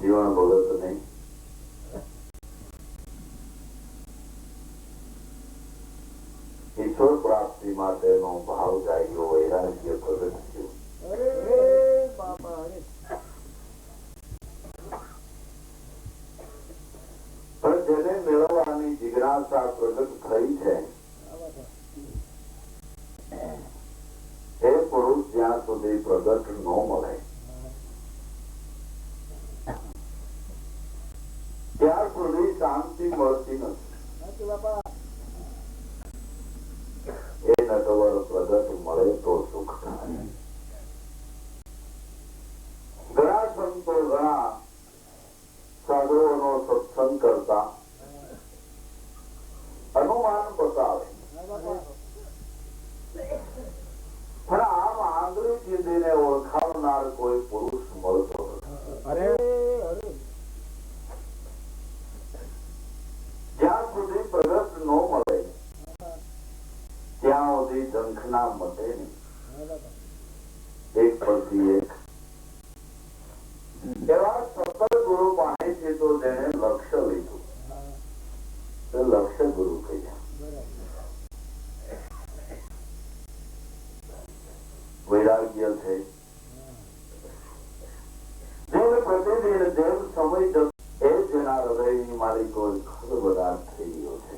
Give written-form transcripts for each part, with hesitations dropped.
જીવન ભગત નહીં. ઈશ્વર પ્રાપ્તિ માટેનો ભાવ જાગ્યો હોય પ્રગટ ન મળે ત્યાર સુધી શાંતિ મળતી નથી. એ નટવર પ્રગટ મળે તો સુખ થાય. ઘણા સંતો ઘણા સાધુઓનો સત્સંગ કરતા અનુમાન બતાવે, પણ આમ આંગળી ચીંધીને ઓળખાવનાર કોઈ પુરુષ મળતો નથી. જ્યાં સુધી પ્રગટ ન મળે ત્યાં સુધી ઝંખના મટે નહીં. એક પછી એક એવા સફળ ગુરુ પાસેથી તો જેને લક્ષ્ય લીધું તે લક્ષ્ય ગુરુ કહ્યા. વૈરાગ્ય છે જેને પ્રતિદિન જેમ સમય જતો એ જેના હૃદયની મારી કોઈ ખળબળાટ થઈ ગયો છે.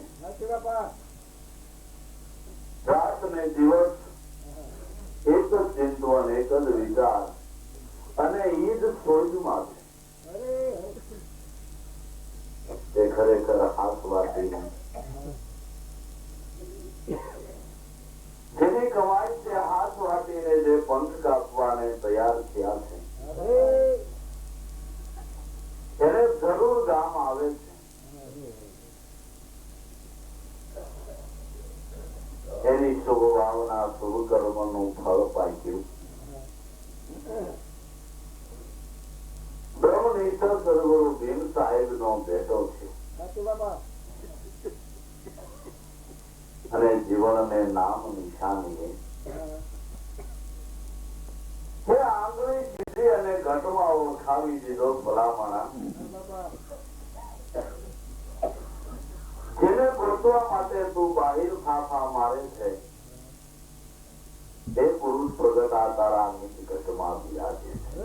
રાત ને દિવસ એક જ ચિંતન, એક જ વિચાર અને એ જ શોધમાં છે. તે ખરેખર હાથવાટી જેની કમાઈ છે, હાથ વાટીને જે પંથ કાપવાને તૈયાર થયા છે એને જરૂર ગામ આવે છે. એની શુભ ભાવના, શુભ કર્મ નું ફળ પાક્યું. બ્રહ્મનિષ્ઠ સદગુરુ ભીમ સાહેબ નો ભેટો છે અને જીવનને નામ નિશાની એ આંગળી સીધી અને ઘટમાં ઓળખાવી દીધો. ભલામણા જેને ગોતવા માટે તું બાહિર ફાફા મારે છે એ પુરુષ પ્રગટ આ તારા નિજ ઘટમાં બિરાજે છે.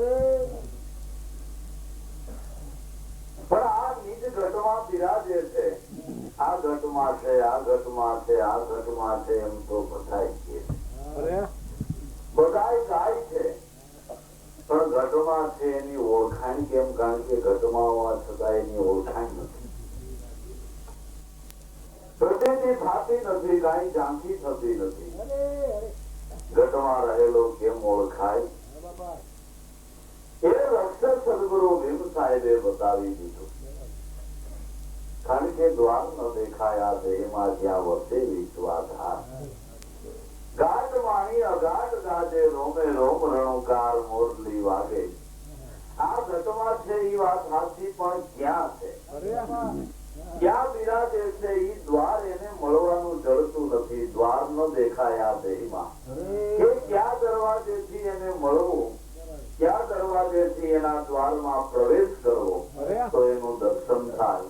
પણ આ નિજ ઘટમાં બિરાજે છે. આ ઘટમાં છે, આ ઘટમાં છે, આ ઘટમાં છે એમ તો બધાય છે, બધાય ગાય છે, પણ ઘટમાં છે એની ઓળખાણ કેમ? કારણ કે ઘટમાં હોવા છતાં એની ઓળખાણ નથી. પ્રતિતિ થતી નથી, કાંઈ ઝાંખી થતી નથી. ઘટમાં રહેલો કેમ ઓળખાય? એ લક્ષ્ય સદગુરુ ભીમ સાહેબે બતાવી દીધું. કારણ કે દ્વાર ન દેખાયા દેહમાં જ્યાં વસે વિશ્વાધાર. ગાઢ વાણી અગાઢ ગાજે, રોમે રોમ રણુકાર મોરલી વાગે. આ ઘટમાં છે એ વાત સાચી, પણ ક્યાં છે? ક્યાં બિરાજે છે એ દ્વાર એને મળવાનું જડતું નથી. દ્વાર ન દેખાયા દેહમાં કે ક્યાં દરવાજેથી એને મળવું, ક્યાં દરવાજેથી એના દ્વારમાં પ્રવેશ કરવો તો એનું દર્શન થાય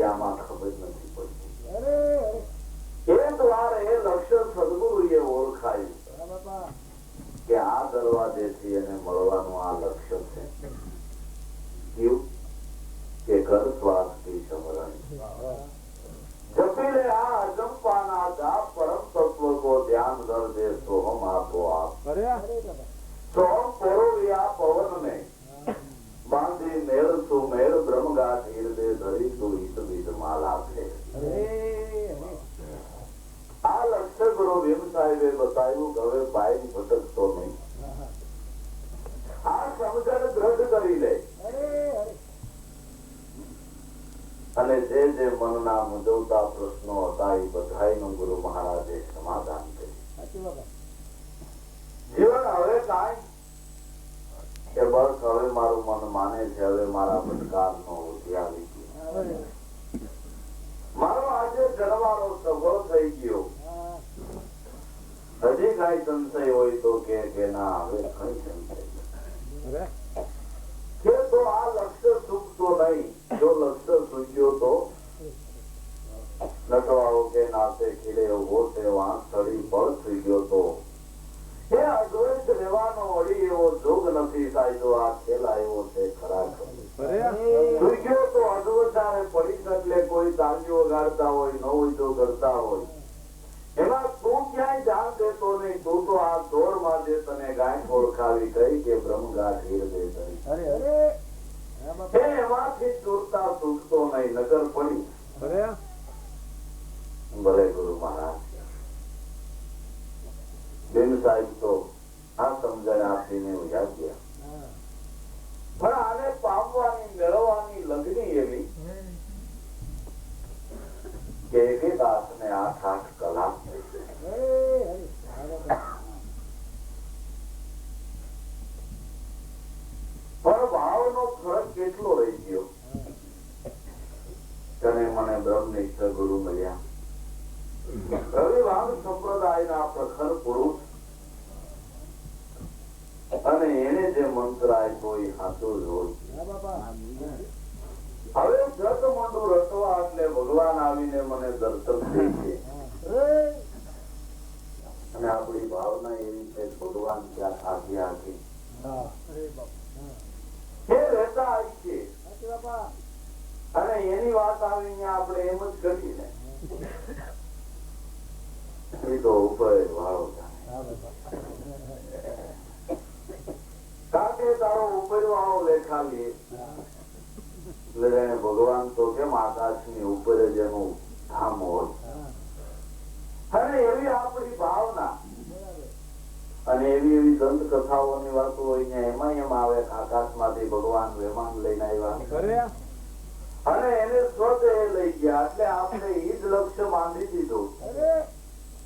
યામાં ખબર નથી પડતી. એ દ્વારે લક્ષ્ય સદગુરુએ ઓળખાયું કે આ દરવાજેથી એને મળવાનું આ લક્ષ્ય છે. કેવું કે કર સ્વાસ્થ્ય સમરણ જપી લે આ અજંપાના જાપ, પરમ તત્વ કો ધ્યાન ધર દે સોહમ આપો આપ. સોહમ પોરોવ્યા પવન ને બાંધી મેળ સુમેળ બ્રહ્મગાઢ હિરદે ધરી તું હિત બીજ માલા છે. આ લક્ષ્ય ગુરુ ભીમ સાહેબે બતાવ્યું કે હવે બાઈ ભટકતો નહીં. આ સમજણ દ્રઢ કરી લે અને જે જે મનના મૂંઝવતા પ્રશ્નો હતા એ બધાયનું ગુરુ મહારાજે સમાધાન કર્યું. જીવન હવે કાંઈ કે બસ હવે મારું મન માને છે, હવે મારા ભટકારનો ઉદ્યાવી ગયો, મારો આજે જણવાનો સફળ થઈ ગયો. હજી કઈ સંશય હોય તો કે ના હવે કઈ સંશય કે તો આ લક્ષ્ય ચૂકતો નહીં. જો લક્ષ્ય ચૂક્યો તો નટવાળો કે નાતે ખીલે ઉભો છે, વાંક ચડી પળ થઈ ગયો તો એ અદ્વૈત રહેવાનો વળી એવો જોગ નથી સાહેબ. આ ખેલા એવો છે ખરા ચૂક્યો તો અદ્વૈતાને પડી શકલે કોઈ તાલીઓ ગાડતા હોય, ન હોય તો કરતા હોય, એમાં તું ક્યાંય ધ્યાન દેતો નહીં. તું તો આ દોડમાં જે તને ગાંઠ ઓળખાવે જરા ઘેર દે એમાંથી ચોરતા તૂટતો નહીં નગર પડી ભલે ગુરુ મહારાજ બેન સાહેબ તો આ સમજણ આપીને ઉજા ગયા પણ આને પામવાની મેળવવાની લગ્ની એવી કે એક દાસને 8 કલાક પણ ભાવનો ફરક કેટલો રહી ગયો તને મને બ્રહ્મનિષ્ઠ ગુરુ મળ્યા રવિવાદ સંપ્રદાયના પ્રખર પુરુષ અને એને જે મંત્ર આપ્યો એ સાચો જ હોય હવે જત મોઢું રટવા એટલે ભગવાન આવીને મને દર્શન દે છે અને આપણી ભાવના એવી છે ભગવાન ક્યાં આખી આખી એ રહેતા આવી છે અને એની વાત આવીને આપણે એમ જ કરીને એ તો ઉપર વાળો કાકે તારો ઉપર વાળો લેખા લે એટલે ભગવાન તો કેમ આકાશની ઉપર જ એનું ધામ હોય અને એવી આપણી ભાવના અને એવી એવી દંત કથાઓની વાતો હોય એમાં એમ આવે આકાશમાંથી ભગવાન વિમાન લઈને આવ્યા અને એને સ્વતઃ લઈ ગયા એટલે આપણે એ જ લક્ષ્ય બાંધી દીધું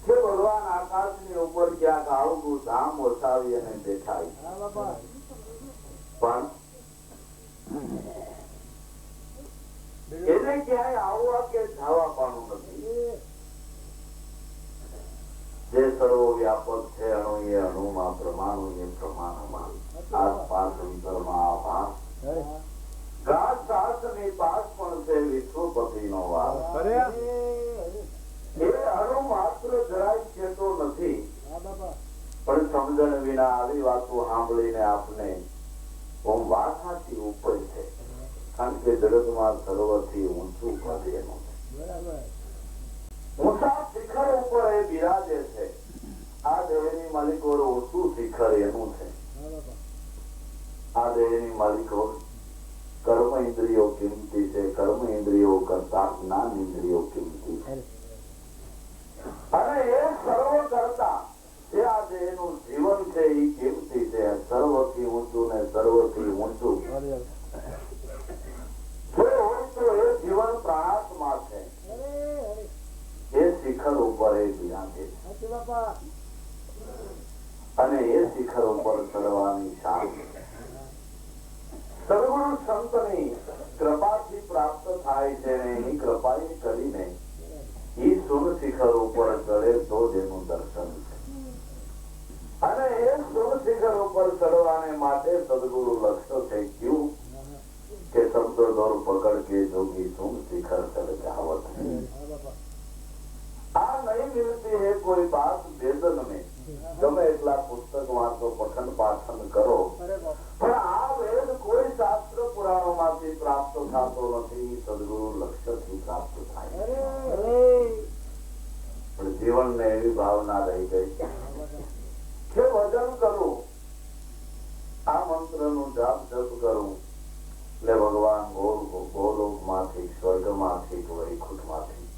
કે ભગવાન આકાશની ઉપર ક્યાંક આવડું ધામ વસાવી અને બેઠાય પણ એને ક્યાંય આવવા કે જવા પાનું નથી જે સર્વ વ્યાપક છે અણુ એ અણુમાં પ્રમાણુ એ પ્રમાણમાં આસપાસ અંતરમાં આભાસ ગાઢ શાસ્ત્રની પાસ પણ છે વિશ્વપતિ નો વાસ એ અણુ માત્ર જરાય કહેતો નથી પણ સમજણ વિના આવી વાતો સાંભળીને આપને ઓમ વાત સાચી ઉપર છે કારણ કે જગતમાં સર્વથી ઊંચું પદ એનું છે ઊંચા શિખર ઉપર એ બિરાજે છે આ દેહની માલિકો ઊંચું શિખર એનું છે આ દેહની માલિકો કર્મ ઇન્દ્રિયો કિંમતી છે કર્મ ઇન્દ્રિયો કરતા જ્ઞાન ઇન્દ્રિયો કિંમતી છે અને એ સર્વ કરતા જે આ દેહનું જીવન છે એ કિંમતી છે સર્વથી ઊંચું ને સર્વથી ઊંચું જો હોય તો એ જીવન પ્રાણાત્મા છે એ શિખર ઉપર એ બિરાજે અને એ શિખર ઉપર ચડવાની શાન સદગુરુ સંતની કૃપાથી પ્રાપ્ત થાય છે ને એની કૃપા કરીને એ સુર શિખર ઉપર ચડે તો જ એનું દર્શન છે અને એ સુર શિખર ઉપર ચડવાને માટે સદગુરુ લક્ષ્ય છે ક્યું કે શબ્દ દોર પકડ કે જોગી સુર શિખર ચડ જાવત આ નહીં મિલતી है कोई बात वेदन में ગમે એટલા પુસ્તક વાંચો પઠન પાઠન કરો પણ આ વેદ કોઈ શાસ્ત્ર પુરાણો માંથી પ્રાપ્ત થતો નથી સદગુરુ લક્ષ્ય થી પ્રાપ્ત થાય પણ જીવન ને એવી ભાવના રહી ગઈ કે ભજન કરું આ મંત્ર નું જાપ જપ કરું એટલે ભગવાન ગોલોક માંથી સ્વર્ગ માંથી વૈકુંઠ માંથી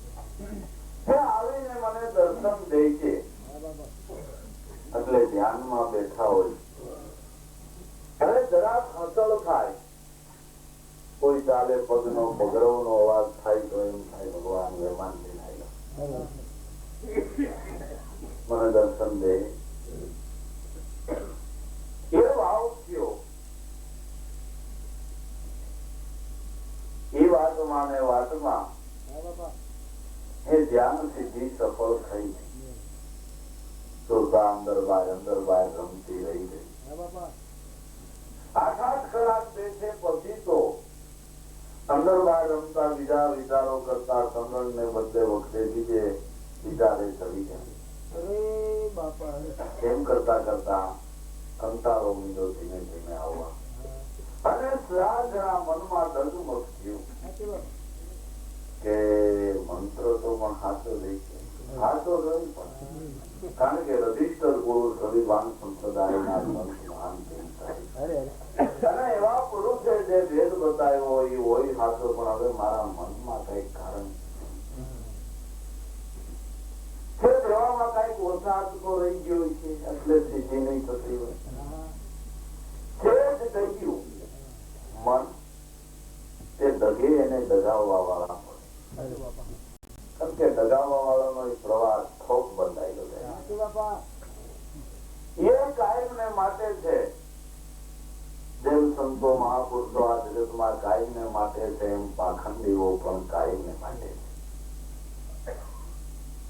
આવીને મને દર્શન દે છે એટલે ધ્યાનમાં બેઠા હોય ત્યારે જરાક હસળ થાય કોઈ ચાલે પગનો પગરવ નો અવાજ થાય તો એમ થાય ભગવાન મહેમાન લઈને આવ્યા મને દર્શન દે એ ભાવ થયો એ વાતમાં ને વાતમાં એ ધ્યાન સિદ્ધિ સફળ થઈ સુરતા અંદર બહાર રમતી રહી ગઈ 8 કલાક બેસે પછી તો અંદર બહાર રમતા બીજા વિચારો કરતા સમરણ ને બદલે વખતે બીજે વિચારે ચડી જાય એમ કરતા કરતા કંટાળો મીંડો ધીમે ધીમે આવવા અને જરા મનમાં ડગમગ થયું કે મંત્ર તો પણ હાથો લઈ છે હા તો રહી પણ. કારણ કે રજિસ્ટર પુરુષ રવિવાન સંપ્રદાયના સંત મહાન અને એવા પુરુષે જે ભેદ બતાવ્યો હોય સાચો, પણ હવે મારા મનમાં કઈક કારણ છે, દેવામાં કઈક વરસાદ તો રહી ગયો છે, એટલે સ્થિતિ નહીં થતી હોય છે જ થઈ ગયું મન તે દગે એને દગાવવા વાળા હોય. કારણ કે દગાવવા વાળાનો પ્રવાસ થોક બંધાયેલો છે. એ કાયમ ને માટે છે. દેવ સંતો મહાપુરુષો આ જગતમાં કાયમ ને માટે છે, એમ પાખંડીઓ પણ કાયમ ને માટે છે.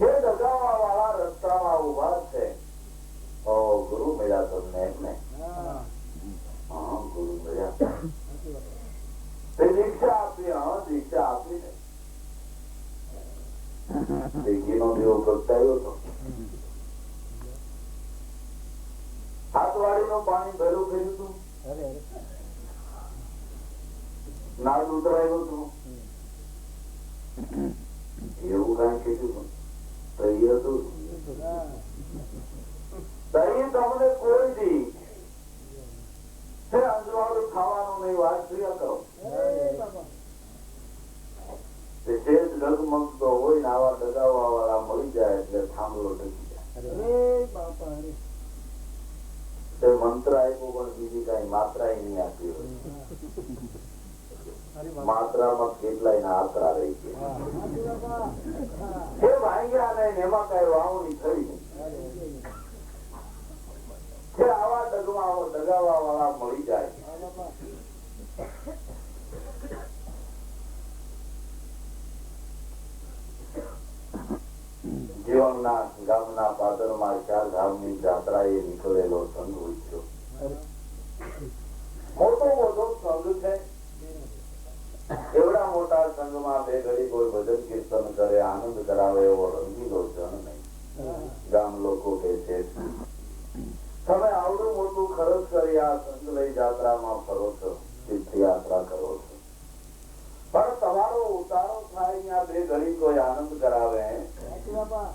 એ દગાવવા વાળા રસ્તામાં ઉભા છે. ઓ ગુરુ મળ્યા તમને એમને. હા ગુરુ મળ્યા. દીક્ષા આપી. હા દીક્ષા આપી ને દીકરીનો દેવો પ્રગટાયો હતો. હાથવાડીનું પાણી ભેરું કર્યું હતું. નાદ ઉતરાયું હતું. એવું કઈ કીધું તઈ હતું. તઈ તમને કોઈ દી અંજવાળું ખાવાનું નહીં. વાત ક્રિયા કરો. ડગમગતો હોય ને આવા ડગાવવા વાળા મળી જાય એટલે થાંભલો ડગી જાય. મંત્ર આપ્યો પણ બીજી કઈ માત્રા નહીં આપી હોય. માત્રામાં કેટલાય ના આકરા રહી ગયા. એ ભાંગ્યા નહીં, એમાં કઈ વાવણી થઈ નહીં. આવા ડગાવવા વાળા મળી જાય. જીવનના ગામના પાદરમાં 4 ધામની જાત્રાએ નીકળેલો સંઘ ઉઠ્યો. મોટો મોટો સંઘ છે. એવડા મોટા સંઘમાં બે ઘડી કોઈ ભજન કીર્તન કરે, આનંદ કરાવે એવો રંગીલો જન નહીં. ગામ લોકો કે છે તમે આવડું મોટું ખર્ચ કરી આ સંઘ લઈ જાત્રામાં ફરો છો, તીર્થયાત્રા કરો છો, પણ તમારો ઉતારો થાય અહીંયા બે ઘડી કોઈ આનંદ કરાવે,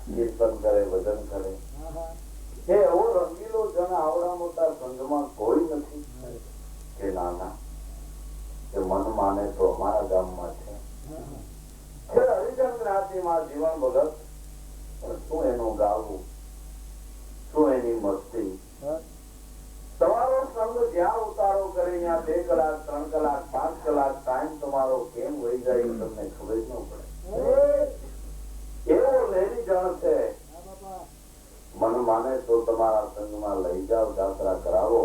કીર્તન કરે, ભજન કરે, એવો રંગીલો જન આવડા મોટા સંઘમાં કોઈ નથી. કે નાના કે મન માને તો અમારા ગામમાં છે. હરિજન જ્ઞાતિમાં જીવન ભગત, પણ શું એનું ગાવું, શું એની મસ્તી. તમારો સંઘ જ્યાં ઉતારો કરે ત્યાં 2 કલાક 3 કલાક 5 કલાક ટાઈમ તમારો કેમ વહી જાય તમને ખબર ન પડે. એવો લેરી જણ છે. મન માને તો તમારા સંઘમાં લઈ જાઓ, જાત્રા કરાવો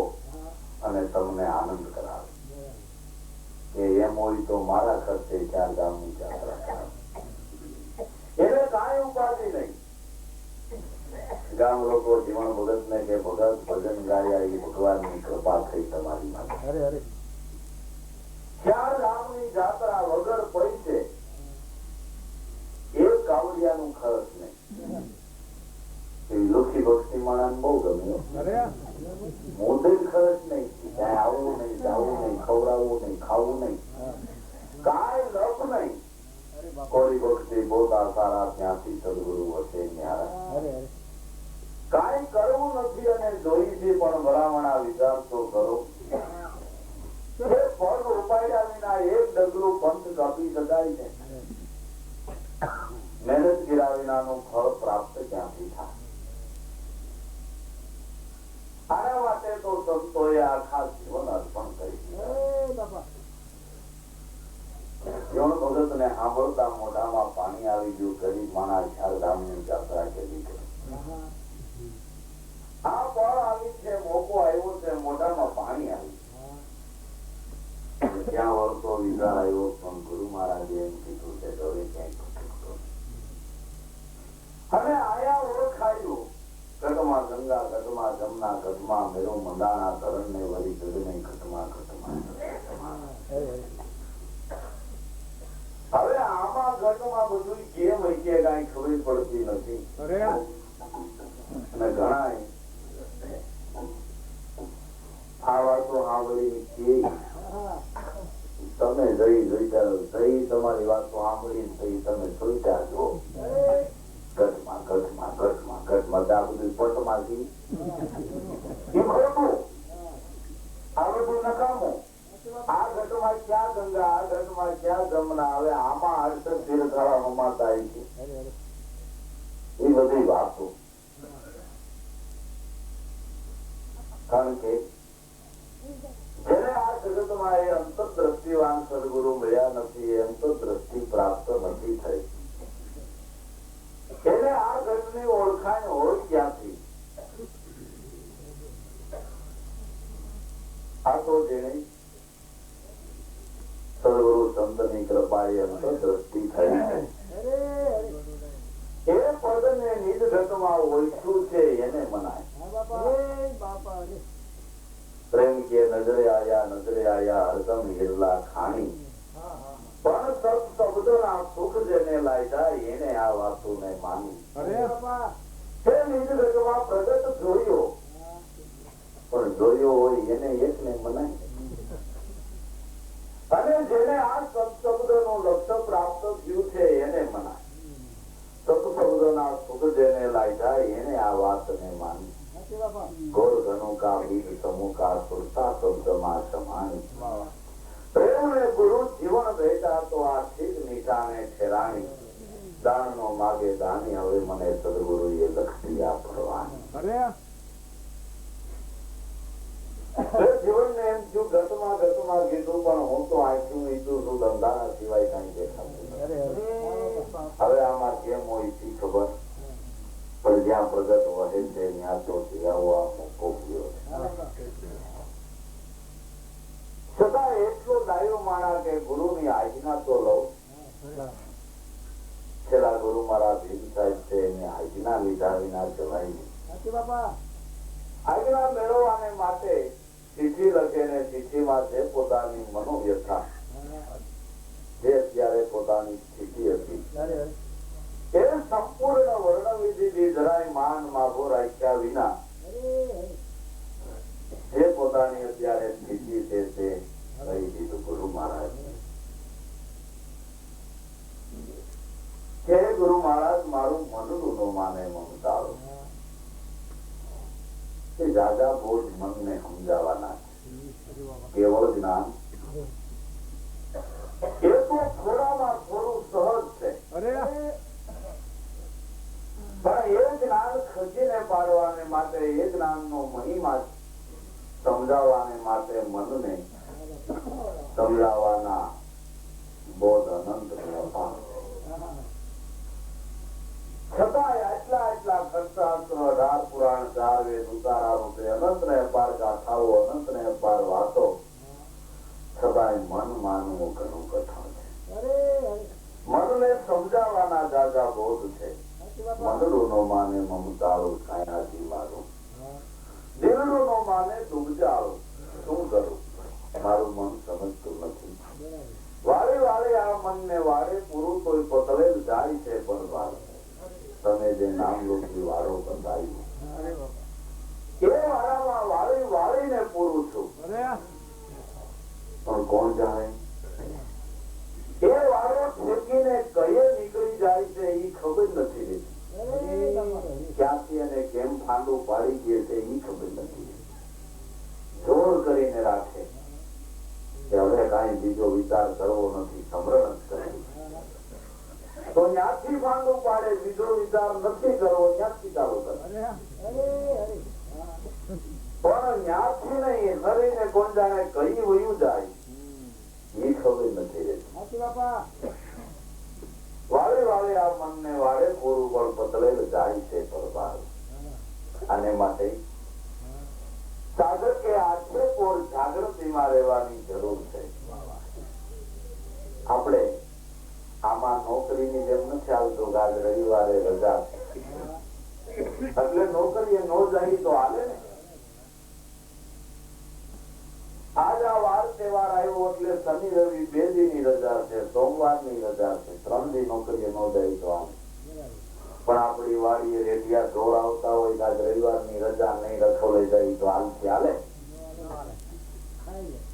અને તમને આનંદ કરાવે. કે એમ હોય તો મારા ખર્ચે 4 ગામની જાત્રા કરાવે. એને કાંઈ ઉપાધિ નહીં. ગામ લોકો જીવન ભગત ને કે ભગત ભજન ગાયા, એ ભગવાનની કૃપા થઈ તમારી માટે. 4 ગામની જાત્રા વગર પૈસે, એક કાવડિયાનું ખર્ચ નહીં. લુખી ભક્તિ માણસ બહુ ગમ્યું. મોદે ખર્ચ નહીં, ત્યાં આવવું નહીં, જવું નહીં, ખવડાવવું નહીં, ખાવું નહીં, કાંઈ લપ નહીં. કોઈ ભક્તિ બોતા સારા ત્યાંથી સદગુરુ હશે ન્યારા. કાંઈ કરવું નથી અને જોઈ છે પણ ભલામણા વિચાર તો કરો. પગ ઉપાડ્યા વિના એક ડગલું પંથ કાપી શકાય છે. મહેનત કર્યા વિનાનું ફળ પ્રાપ્ત ક્યાંથી થાય. આના માટે તો સંતોએ આખા જીવન અર્પણ કરી દીધા. જીવન ભગત ને સાંભળતા મોઢામાં પાણી આવી ગયું. ગરીબ માણસ 4 ધામની જાત્રા કેવી કરી. આ ફળ આવી છે, મોકો આવ્યો છે, મોઢામાં પાણી આવ્યું. ત્યાં વર્ષો વિચાર આવ્યો પણ ગુરુ મહારાજે એમ કીધું છે કે હવે ક્યાંય ભટકતો. હવે આયા ઓળખાયું. ઘટમાં ગંગા, ઘટમાં જમના, ઘટમાં મેરો મંદાણા, તરણ ને વળી ગઢ નહીં, ઘટમાં ઘટમાં. હવે આમાં ઘટમાં બધું કેમ હોય કે કઈ ખબર પડતી નથી. અને ઘણા આ વાતો સાંભળી કે તમે જઈ તમારી વાતો સાંભળી તમે સોચ્યા છો ઘટમાં ઘટ ઘટમાં આ બધું પટમાંથી એ ખોટું, આ બધું નકામું. આ ઘટમાં ક્યાં ગંગા, આ ઘટમાં ક્યાં જમના? હવે આમાં 68 તીર્થાળા હમાતા છે એ બધી વાતો. કારણ કે જેને આ જગતમાં એ અંતરદ્રષ્ટિવાન સદગુરુ મળ્યા નથી, એ અંતરદ્રષ્ટિ પ્રાપ્ત નથી થઈ, એને આ ઘટની ઓળખાણ હોય ક્યાંથી? આ તો જેને સદગુરુ સંતની કૃપાએ અંતરદ્રષ્ટિ થઈ છે, એ પદને નિજ ઘટમાં ઓળખ્યું છે એને મનાય. પ્રેમ કે નજરે આયા હરદમ હિરલા ખાણી, પણ સત્શબ્દના સુખ જેને લાગ્યા એને આ વાતોને માની. તે નિજ ઘટમાં પ્રગટ જોયો, પણ જોયો હોય એને એકને મનાય. અને જેને આ સત્શબ્દનું લક્ષ્ય પ્રાપ્ત થયું છે એને મનાય. સત્શબ્દના સુખ જેને લાગ્યા એને આ વાતને માની. ગોળ ઘનું કા બીજ સમૂહ કા સુરતા શબ્દમાં સમાની. પ્રેમ ને ગુરુ જીવન ભેટા તો આ ઠીક નિશાને ઠેરાણી. દાન નો માગે દાની, હવે મને સદગુરુ એ લખી આ ફરવાની. જીવન ને એમ જો ઘટમાં કીધું, પણ હું તો આંખ્યું ઈચ્છું છું, ધંધાના સિવાય કઈ દેખાતું નથી. હવે આમાં કેમ હોય શી ખબર, પણ જ્યાં પ્રગટ વહે છે ત્યાં તો જીવાવો આ મોકો ગયો છે. છતાં એટલો ડાયો માણા કે ગુરુની આજ્ઞા તો લઉં. છેલ્લા ગુરુ મારા ભીમ સાહેબ છે, એની આજ્ઞા લીધા વિના જવાય નહીં. આજ્ઞા મેળવવાને માટે ચિઠ્ઠી લખે ને ચિઠ્ઠીમાં જે પોતાની મનોવ્યથા, જે અત્યારે પોતાની સ્થિતિ હતી એ સંપૂર્ણ વર્ણવી દીધી. જરાય માન માગો રાખ્યા વિના જે પોતાની અત્યારે સ્થિતિ છે તે કહી દીધું ગુરુ મહારાજ. હે ગુરુ મહારાજ, મારું મનનું નો માને મમતાળો. જાજા બોજ મનને સમજાવવાના છે. કેવળ જ્ઞાન એ તો થોડામાં થોડું સહજ છે, પણ એ જ્ઞાન ખજીને પાડવાને માટે, એ જ્ઞાન નો મહિમા સમજાવવાને માટે મનને સમજાવવાના બોધ અનંત અપાર. છતાંય આટલા ખર્ચાસ્ત્ર 18 પુરાણ 4 વેદ ઉતારા રૂપે અનંત ને અપાર ગાથાઓ, અનંત ને અપાર વાતો, છતાંય મન માનવું ઘણું કઠણ છે. મનને સમજાવવાના જાજા બોધ છે. મનડું નો માને મમતાળું છાયાથી મારું, દિલડું નો માને ડૂબજાળું શું કરું, મારું મન સમજતું નથી. વારે વારે આ મનને વારે પૂરું તોય પતળેલ જાય છે. પણ વારે તમે જે નામ લોકી વારો બંધાયું, એ વારામાં વાળી વાળીને પૂરું છું, પણ કોણ જાણે એ વારો ઠેકીને કયે નીકળી જાય છે એ ખબર નથી રહેતી. ક્યાંથી અને કેમ ફાંડું પાડી દે છે એ ખબર નથી. જોર કરીને રાખે કે હવે કઈ બીજો વિચાર કરવો નથી, સમરણ જ કરવું. તો ત્યાંથી ફાંડું પાડે, બીજો વિચાર નથી કરવો, ત્યાંથી ચાલુ કરે. પણ ત્યાંથી નહીં, હરીને કોણ જાણે કઈ વયું જાય એ ખબર નથી રહેતી. વાળે વાળે આ મનને વાળે પૂરું પણ પતળેલ જાય છે પરબાર. આને માટે સાધકે આખે પોર જાગૃતિમાં રહેવાની જરૂર છે. આપણે આમાં નોકરીની જેમ નથી આવતું કે આજ રવિવારે રજા છે એટલે નોકરીએ ન જાય તો હાલે ને. આજ આ વાર તહેવાર આવ્યો એટલે શનિ રવિ 2 દીની રજા છે, સોમવારની રજા છે, 3 દી નોકરીએ ન જાય તો હાલે. પણ આપણી વાડીએ રેડિયા ઢોર આવતા હોય આજ રવિવારની રજા નહીં, રખો લઈ જાય તો હાલથી હાલે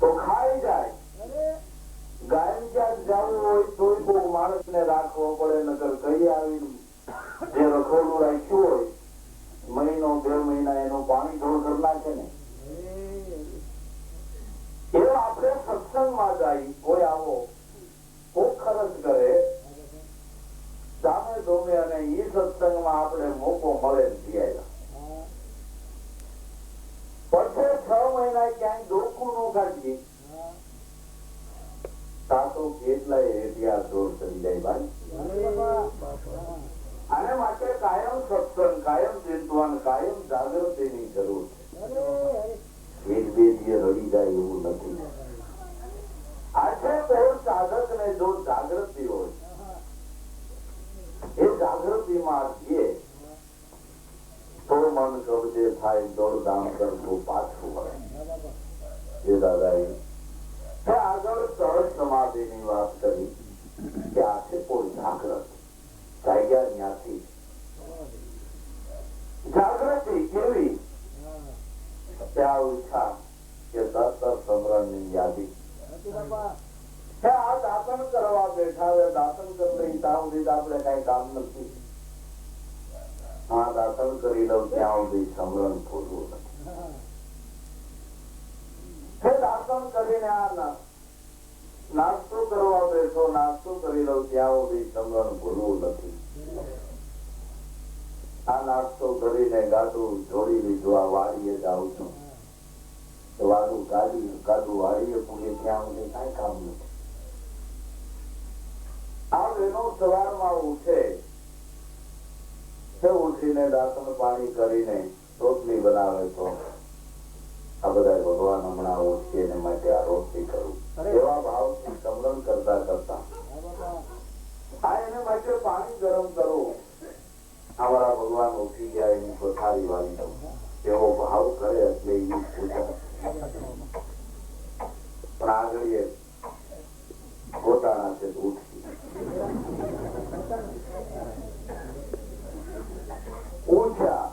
તો ખાઈ જાય. ગાય ક્યાંક જવું હોય તોય બહુ માણસ ને રાખવો પડે, નકર કઈ આવી પડી જાય ભાઈ. આને માટે કાયમ સત્સંગ, કાયમ ચિંતવન, કાયમ જાગૃતિની જરૂર છે. એક બે દિવસ રડી જાય એવું નથી. આજે કોઈ સાધક ને જો જાગૃતિ હોય, એ જાગૃતિમાં જઈએ તો મન કબજે થાય, દોડધામ કરતું પાછું વળે. જે દાદાએ આગળ સહજ સમાધિની વાત કરી કે આ છે કોઈ જાગૃત જાગ્યા ત્યાંથી. જાગૃતિ કેવી? ત્યાં ઈચ્છા કે તરત સમરણની યાદી. આ દાતન કરવા બેઠા હોય, દાતન કરી ત્યાં સુધી આપણે કઈ કામ નથી. હા, દાતન કરી લઉં ત્યાં સુધી સમરણ ભૂલવું નથી. દાતન કરીને આ નાસ્તો કરવા બેઠો, નાસ્તો કરી લઉં ત્યાં સુધી સમરણ ભૂલવું નથી. આ નાસ્તો કરીને ગાડું જોડી લીધું, આ વાડીએ જાઉં છું, વાડું ગાડું વાડીએ પૂગે ત્યાં સુધી કઈ કામ નથી. આ વેનો સવારમાં ઉઠે, ઉઠીને દાંતણ પાણી કરીને રોટલી બનાવે તો આ બધા ભગવાન હમણાં ઉઠીએ એને માટે આ રોટલી કરું એવા ભાવથી સમરણ કરતા કરતા આ એને માટે પાણી ગરમ કરું. અમારા ભગવાન ઉઠી ગયા એની પથારી વાળી દઉં એવો ભાવ કરે એટલે એની પૂજા. પણ આગળ પોતાના છે ઉઠી ઉઠ્યા,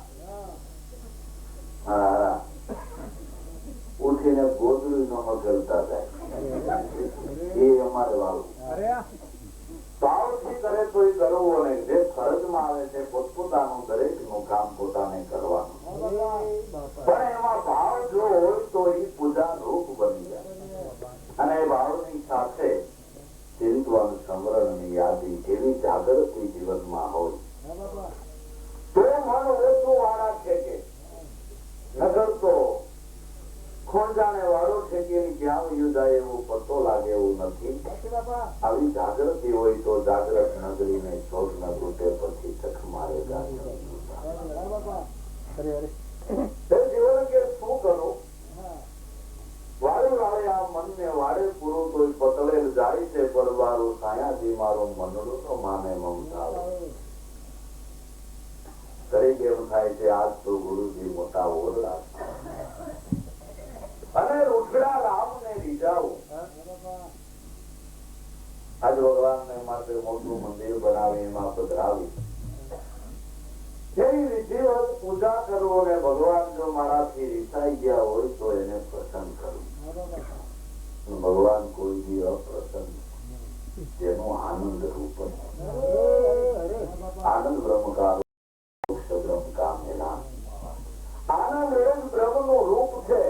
ઉઠીને ગોદડું નો મગલતા જાય. એ અમારે વાળું ભાવથી કરે તો એ કરવું, અને જે ફરજમાં આવે છે પોતપોતાનું દરેક નું કામ પોતાને કરવાનું. પણ એમાં ભાવ જો હોય તો એ પૂજા રૂપ બની જાય. અને એ ભાવની સાથે ચિંતવન સમરણની યાદી એવી જાગૃતિ જીવનમાં હોય તો મન ઓછું વાળા છે કે નગર તો ખોંજાને વાળો છે કે ક્યાં યુદ્ધાય એવું પતો લાગે એવું નથી. આવી જાગૃતિ હોય તો જાગૃત નગરી ને છોડ ન તૂટે પછી તક મારે જીવન કે શું કરું? વાળે વાળે આ મનને વાળે પૂરું તો પતળેલ જાય છે, પરવારું સાયાજી મારું મનડું તો માને મમતા. દરેક એમ થાય છે આજ તો ગુરુજી મોટા ઓરડા અને રૂઠડા રામ ને રીઝાવું. આજ ભગવાન ને માટે મોટું મંદિર બનાવી એમાં પધરાવી એવી વિધિવત પૂજા કરવો ને ભગવાન જો મારાથી રીસાઈ ગયા હોય તો એને પ્રસન્ન કરવું. ભગવાન કોઈ બી અપ્રસન્ન જેનો આનંદ રૂપ આનંદ બ્રહ્મકાર આનંદ એ જ બ્રહ્મ નું રૂપ છે.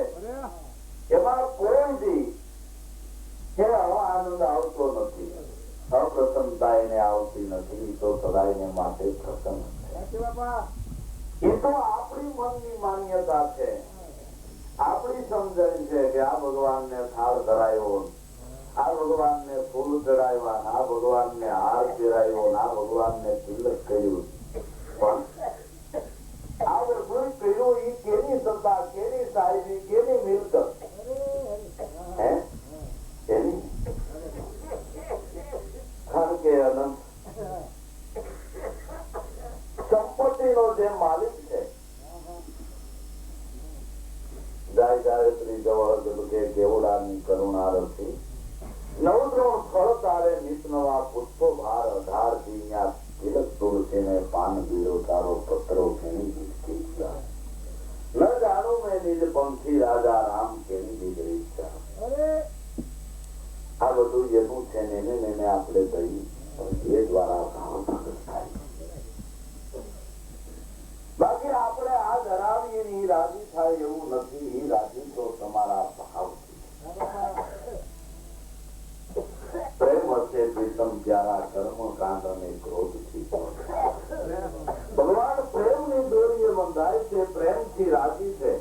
એમાં કોઈ આનંદ આવતો નથી, અપ્રસન્નતા એને આવતી નથી. તો સદાય માટે પ્રસન્ન એ તો આપણી મનની માન્યતા છે, આપણી સમજણ છે કે આ ભગવાન ને થાળ ધરાયો, આ ભગવાન ને ફૂલ ચડાવ્યા, આ ભગવાન ને હાર પહેરાયો, આ ભગવાન ને તિલક કર્યું. પણ આ બધું કર્યું એ કેની સત્તા, કેની સાહેબી, કેની મિલકત? એની કારણ કે અનંત સંપત્તિ નો જે માલિક છે. જાય જાય શ્રી જવાહર કે કેવડાની કરુણા રસી નવદ્રો ફળ તારે નિત નવા પુષ્પો ભાર અઢાર દિન્યા તિલક તુલસી ને પાન બીડો તારો પત્રો કેની દીકરી ન જાણું મેં નિજ પંખી રાજા રામ કેની દીકરી ઈચ્છા. આ બધું જેનું છે ને એને આપણે કહી એ દ્વારા ભાવ થાય. બાકી આપણે આ ધરાવીએ ને રાજી થાય એવું નથી. એ રાજી તો તમારા ભાવ પ્રેમ હશે પ્રીતમ પ્યારા કર્મ કાંડ અને ક્રોધ થી. ભગવાન પ્રેમ ની દોરીએ બંધાય છે, પ્રેમ થી રાજી છે.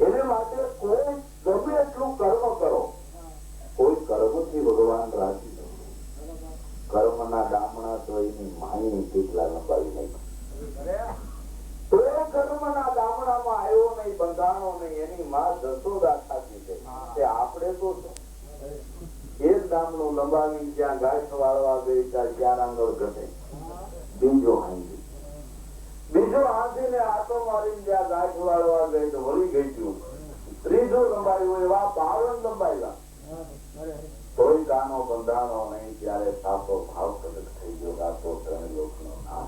એને માટે કોઈ ગમે એટલું કર્મ કરો, કોઈ કર્મ થી ભગવાન રાજી કર્મ તો એની માની કેટલા લંબાવી નાખી. તો એ કર્મના ગામડામાં આવ્યો નહીં, બંધાણો નહીં, એની માં જશોદા ખાતી છે. તે આપણે તો એ જ ગામનું લંબાવી જ્યાં ગાય વાળવા ગઈ ત્યાં ચાર આંગળ ઘટે, બીજો હાંધી, બીજો હાંધીને આટો મારીને જ્યાં ગાય વાળવા ગઈ તો વળી ગઈ ગયું, ત્રીજો લંબાવ્યો, એવા 52 લંબાવ્યા. કોઈ કાનો બંધાણો નહીં. ત્યારે સાચો ભાવ પ્રગટ થઈ ગયો. ગાતો ત્રણ લોકનો નામ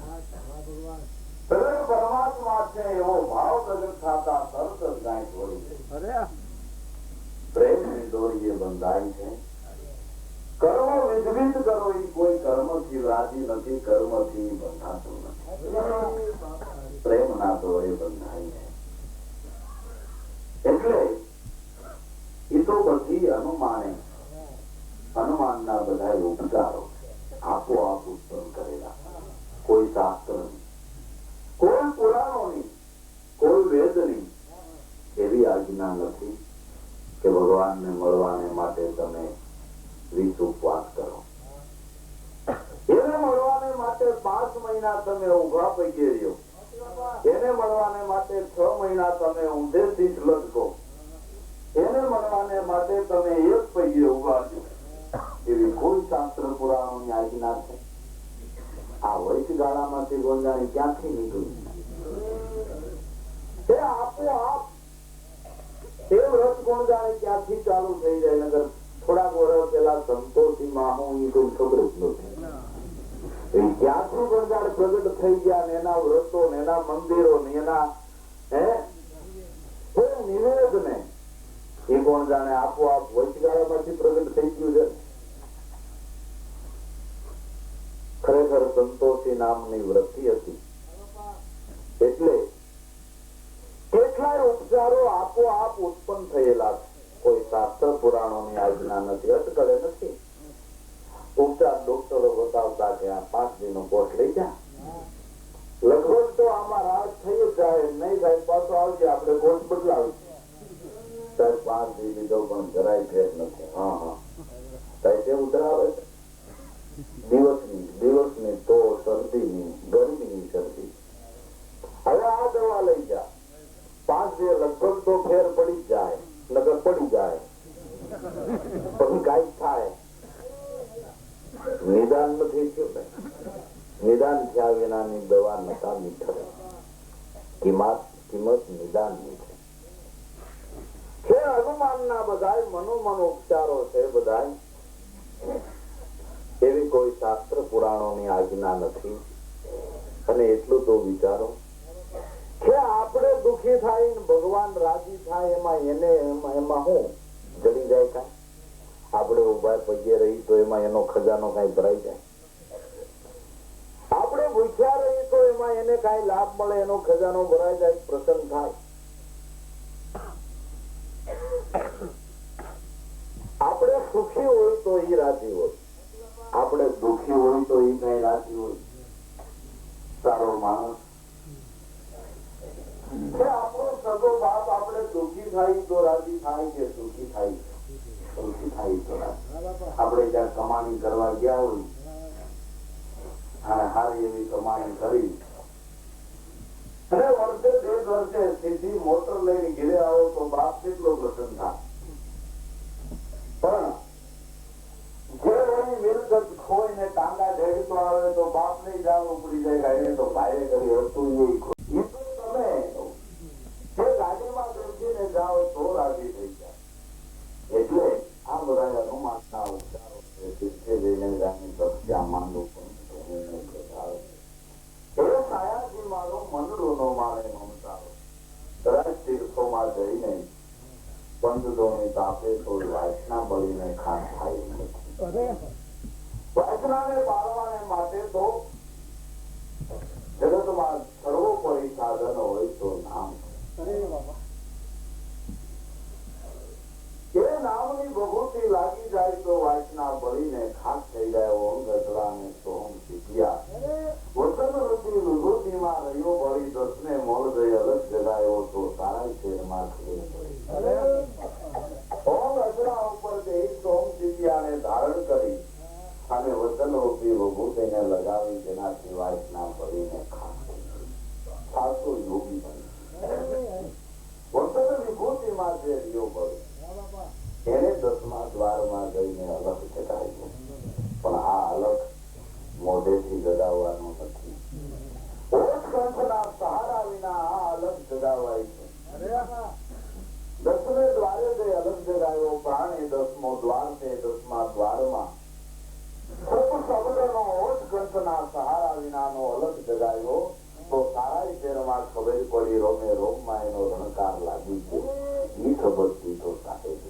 પરમાત્મા છે એવો ભાવ પ્રગટ થતા તરત જ ગાય છોડી પ્રેમની દોરીએ બંધાય છે. કર્મ વિધવિધ કરો, એ કોઈ કર્મથી રાજી નથી, કર્મથી બંધાતું નથી, પ્રેમના દોરે બંધાય છે. એટલે એ તો બધી હનુમાનના બધા ઉપચારો આપોઆપ ઉત્પન્ન કરેલા. કોઈ શાસ્ત્ર નહીં, કોઈ પુરાણોની, કોઈ વેદની એવી આજ્ઞા નથી કે ભગવાનને મળવાને માટે તમે 20 ઉપવાસ કરો. એને મળવાને માટે 5 મહિના તમે ઉભા પગે રહ્યો, એને મળવાને માટે 6 મહિના તમે ઊંધેથી જ લટકો, એને મળવાને માટે તમે 1 પગે ઉભા છો. એવી કોઈ શાસ્ત્ર પુરાણોની આજ્ઞા છે? આ વૈશગાળામાંથી ગોંજાણી ક્યાંથી નીકળી? એ આપોઆપ એ વ્રત ગોંજાણી ક્યાંથી ચાલુ થઈ જાય? નગર થોડાક વર્ષ પેલા સંતોષીમાં હું એ કોઈ ખબર જ નથી. ક્યાંથી ગોંજાણ પ્રગટ થઈ ગયા ને એના વ્રતો ને એના મંદિરો ને એના નિવેદ ને એ કોણ જાણે? આપોઆપ વૈશગાળામાંથી પ્રગટ થઈ ગયું છે. ખરેખર સંતોષી નામની વૃત્તિ હતી. એટલે કેટલાય ઉપચારો આપોઆપ ઉત્પન્ન થયેલા છે. કોઈ શાસ્ત્ર પુરાણોની આજ્ઞા નથી, અટકળે નથી. ઉપચાર ડોક્ટરો બતાવતા કે આ 5 દિનનો કોર્સ લઈ જા, લગભગ તો આમાં રાહત થઈ જ જાય. નહીં થાય પાછો આવજે, આપણે કોર્સ બદલાવીશું. 5 દિન લીધો પણ જરાય ફેર નથી. થાય કેવું ધરાવે છે? દિવસની તો શરદીની, ગરમીની શરદી. હવે આ દવા લઈ જા, 5 દિન લગભગ તો ફેર પડી જાય, નગર પડી જાય પણ કઈ થાય નિદાન નથી થયું. નિદાન થયા વિનાની દવા નતા મીઠે. કિંમત નિદાનની છે. હનુમાનના બધા મનોમન ઉપચારો છે. બધા એવી કોઈ શાસ્ત્ર પુરાણોની આજ્ઞા નથી. અને એટલું તો વિચારો કે આપણે દુઃખી થાય ને ભગવાન રાજી થાય, એમાં હું જડી જાય? કાંઈ આપણે ઉભા પગે રહી તો એમાં એનો ખજાનો કઈ ભરાઈ જાય? આપણે ભૂખ્યા રહી તો એમાં એને કઈ લાભ મળે? એનો ખજાનો ભરાઈ જાય, પ્રસન્ન થાય? આપણે સુખી હોય તો એ રાજી હોય, આપણે દુઃખી હોય તો એ કઈ રાજી હોય? સારો માણસ આપણો સગો બાપ આપણે દુઃખી થાય તો રાજી થાય કે સુખી થાય? સુખી થાય તો રાજી. આપણે ત્યાં કમાણી કરવા ગયા હોય અને સારી એવી કમાણી કરી અને વર્ષે 2 વર્ષે સીધી મોટર લઈને ઘેરે આવો તો બાપ કેટલો પ્રસન્ન થાય. પણ જે એની મિલકત ખોઈને ટાંગા ઢેડતો આવે તો બાપ ને જાણ ઉપડી જાય, એને તો ભાઈએ કરી હતું એ તમે જે ગાડીમાં બેસીને જાઓ તો રાજી થઈ જાય. એટલે આ બધા હનુમાનના ઉપચારો છે. તીર્થે જઈને ભક્ત્યા માંડવું પણ એ સાયાજી મારો મનડો નો મારે મમતારો. કદાચ તીર્થોમાં જઈને પંચદોની તાપે થોડી વાસના બળીને ખાન થાય નથી. વાસનાને બાળવાને માટે તો જગતમાં સર્વોપરી સાધન હોય તો નામ. એ નામની વિભૂતિ લાગી જાય તો વાસના બળીને ખાસ થઈ જાય. ઓમ ગઢડાને સોમ શીખ્યા વતન રૂપી વિભૂતિમાં રહ્યો બળી દસને મોલ ગઈ અલગ જગાયો તો સારા શેરમાં ઓમ ગઢડા ઉપર જઈ સોમ શીખ્યાને ધારણ કરી અને વતન રૂપી વિભૂતિને લગાવી આજે રિયો મળે એને 10મા દ્વારમાં જઈને અલગ જગાય છે, પણ આ અલગ મોઢેથી જગાવવાનો નથી. ઓઠકંઠના સહારા વિના આ અલગ જગાવાય છે. 10મે દ્વારે જે અલગ જગાવ્યો પ્રાણે 10મો દ્વાર છે. 10મા દ્વારમાં શબ્દનો ઓઠકંઠના સહારા વિનાનો અલગ જગાવ્યો તો સારા શેરમાં ખબર પડી રોમે રોમમાં એનો રણકાર લાગી છે. એ ખબર તો સાથે છે.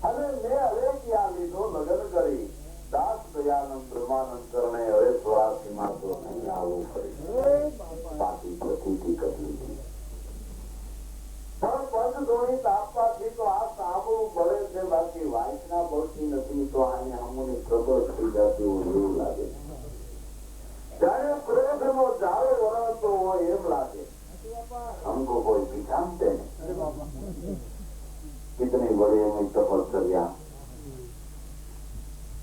અને મેં હવે ક્યાં લીધો લગ્ન કરી દાસ દયાનંદ બ્રહ્માનંદ કરણે હવે સ્વરાશીમાં તો નહીં આવવું પડે. બાકી પ્રતિથી કરી પણ પગ ધોઈ તાપવાથી તો આ સાંભળવું પડે છે. બાકી વાંચના પડતી નથી તો અહીંયા અમુની ખબર થઈ જતી હોય એવું લાગે. જાણે ક્રોધનો જાળો વળતો હોય એમ લાગે. हमको कोई पहचानते नहीं. कितनी बड़ी हमें तपस्या,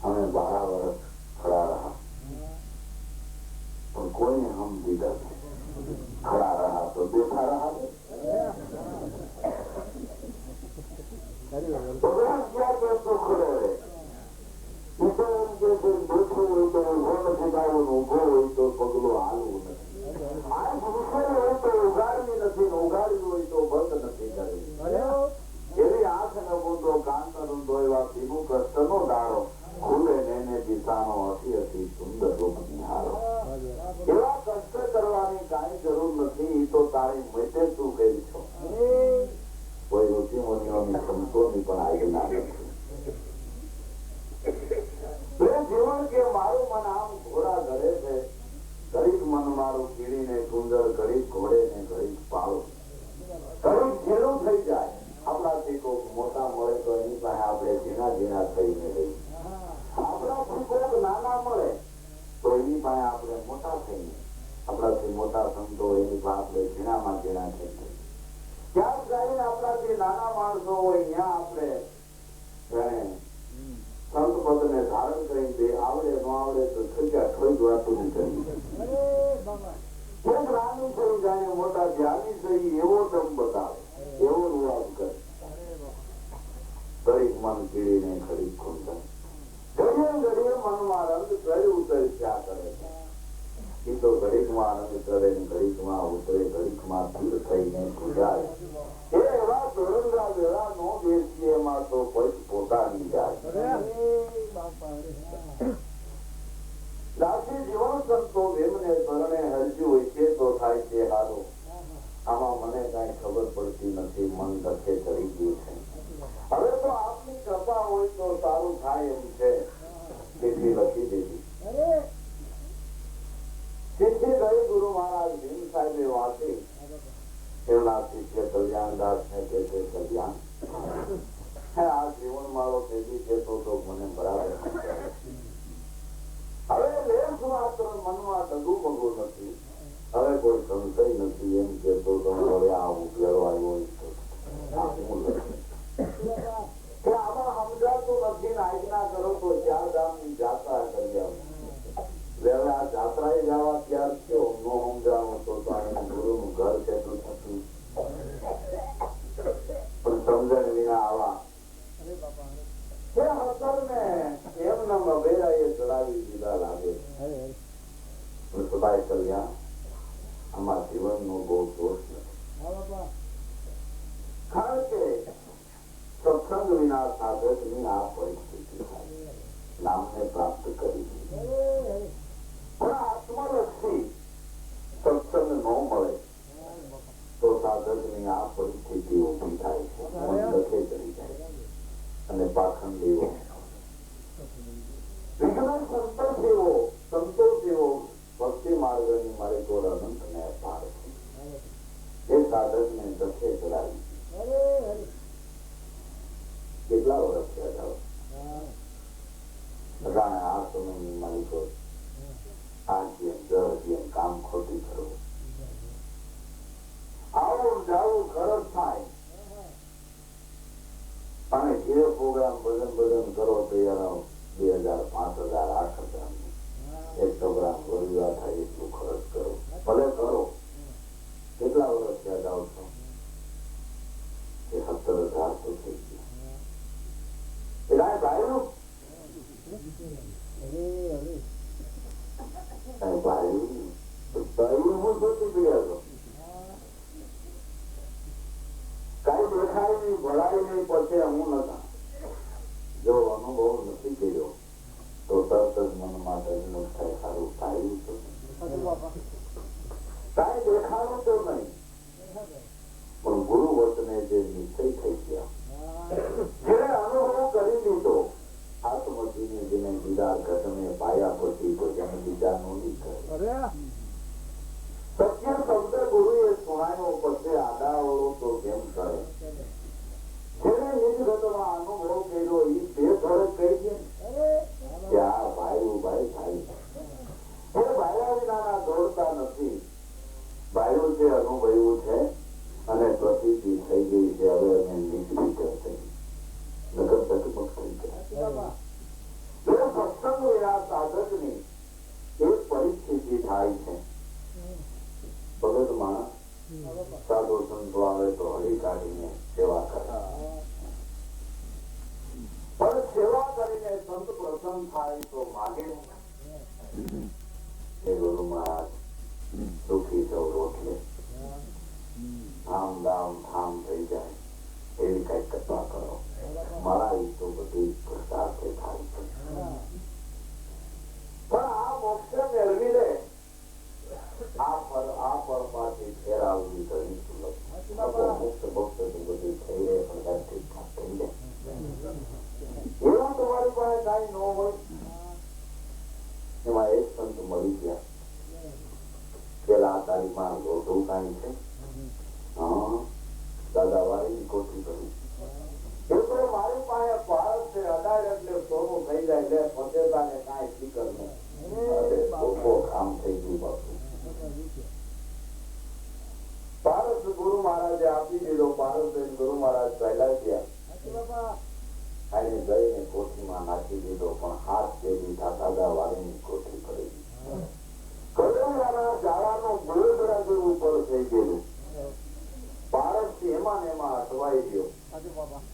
हमें 12 वर्ष खड़ा रहा और कोई ने हम दीदा खड़ा रहा तो देखा रहा. क्या तो खड़े रहे બેઠો હોય તો ઉભો નથી થવું, ઉભો હોય તો પગલું હાલવું નથી. આ દુશ્મન હોય તો ઉગાડવી નથી, ઉગાડવી હોય તો બંધ નથી કરવી. એવી આંખ ન બૂંદો કાન ન રૂંધો એવા પીનું કષ્ટનો દાડો ખુલે ને એને દિશાનો અતિ અતિ સુંદર રૂપ નિહાળો. એવા કષ્ટ કરવાની કાંઈ જરૂર નથી. તો તારી મેટે તું ગઈ છો. કોઈ ઋષિ મુનિઓની સંતોની પણ આજ્ઞા નથી. જીવન કે મારું મન આમ ઘોડા ઘડે છે. ઘડીક મન મારું કીડીને કુંદર, ઘડીક ઘોડે ને ઘડીક પાળો. ઘડીક ઝીણું થઈ જાય. આપણાથી કોઈક મોટા મળે તો એની પાસે આપણે ઝીણા ઝીણા થઈને રહીએ. આપણાથી કોઈક નાના મળે તો એની પાસે આપણે મોટા થઈને, આપણાથી મોટા સંતો એની પાસે આપણે ઝીણામાં ઝીણા થઈને. ક્યાંક જઈને આપણાથી નાના માણસો હોય ત્યાં આપણે સંત પદ ને ધારણ કરી દે. આવડે ન આવડે તો થોડી થોડીક વાતો કરી નાનું થઈ જાય મોટા ધ્યાની થઈ એવો દમ બતાવે, એવો રૂવાબ કરે. ઘડીક મન કીડીને ઘડીક ખુંદર, ઘડીએ ઘડીએ મનમાં રંગ ચડી ઉતર ક્યાં કરે છે. એ તો ઘડીકમાં રંગ ચડે ને ઘડીકમાં ઉતરે, ઘડીકમાં સ્થિર થઈને ગુજારે. એ એવા દોરંગા વેળા નો બેસીએ એમાં તો કોઈ પોતાની જાય. દાસી જીવન સંતો એમને શરણે હરજ્યું હોય છે તો થાય છે હારું. આમાં મને કઈ ખબર પડતી નથી. મન દખે ચડી ગયું છે. હવે તો આપની કૃપા હોય તો સારું થાય એમ છે. ચિઠ્ઠી લખી દીધી. ચિઠ્ઠી ગઈ ગુરુ મહારાજ ભીમ સાહેબે વાંચી. એમના શિષ્ય કલ્યાણદાસ ને કે છે કલ્યાણ આ જીવન મારો તેજી કહેતો તો મને બરાબર. હવે લેખ માત્ર મનમાં ડગું બગું નથી. હવે કોઈ સંશય નથી એમ કેતો તો હવે આ ઉકેલો આવ્યો કે આમાં સમજાતું નથી ને આજ્ઞા કરો તો 4 ધામની જાત્રા કરી આવું. હવે આ જાત્રાએ જવા ત્યાર થયો નો સમજાવું તો ગુરુ નું ઘર કેટલું થતું પણ સમજણ વિના આવા એમના બેરાએ ચડાવી દીધા લાગે. સદાય કલ્યાણ આમાં જીવન નો બહુ દોષ નથી. કારણ કે સત્સંગ વિના સાધક ની આ પરિસ્થિતિ થાય. નામને પ્રાપ્ત કરી પણ આત્મલક્ષી સત્સંગ ન મળે તો સાધક ની આ પરિસ્થિતિ ઉભી થાય છે. લખે ચડી જાય અને પાખંડીઓ વિઘ્ન સંતોષ એવો ભક્તિ માર્ગની મારી જોડ અનંત ને અપાર છે. એ સાધક ને દખે ચડાવી કેટલા વર્ષ થયા જાઓ. આ સમયની માલિકો ગુરુ મહારાજ પહેલા ગયા અને જઈને કોઠીમાં નાખી દીધો, પણ હાથ જે દીધા દાદા વાળીની કોઠી પડી ગઈ. કરોડિયાના ઝાડાનો ગોળગરા જેવું ઉપર થઈ ગયેલું. પારસ એમાં ને એમાં અટવાઈ ગયો.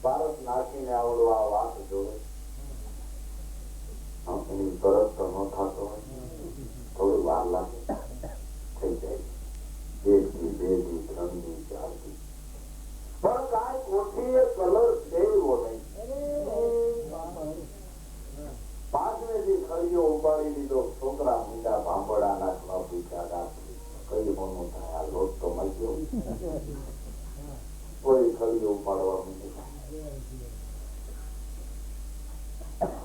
પારસ નાખીને આવડો આ વાત જોવે, એની તરત તો ન થતો હોય, થોડી વાર લાગે, થઈ જાય. એક દી, બે દી, 3 દી, 4 દી, પણ કાંઈ કોઠીએ કલર દેવો નહીં. 5મે દી ખડીઓ ઉપાડી લીધો. છોકરા મીંડા ભાંભળા નાખવા પૂછ્યા, કઈ મનું થાય, આ લોટ તો મળ્યો. કોઈ ખડીઓ ઉપાડવા મીંડા.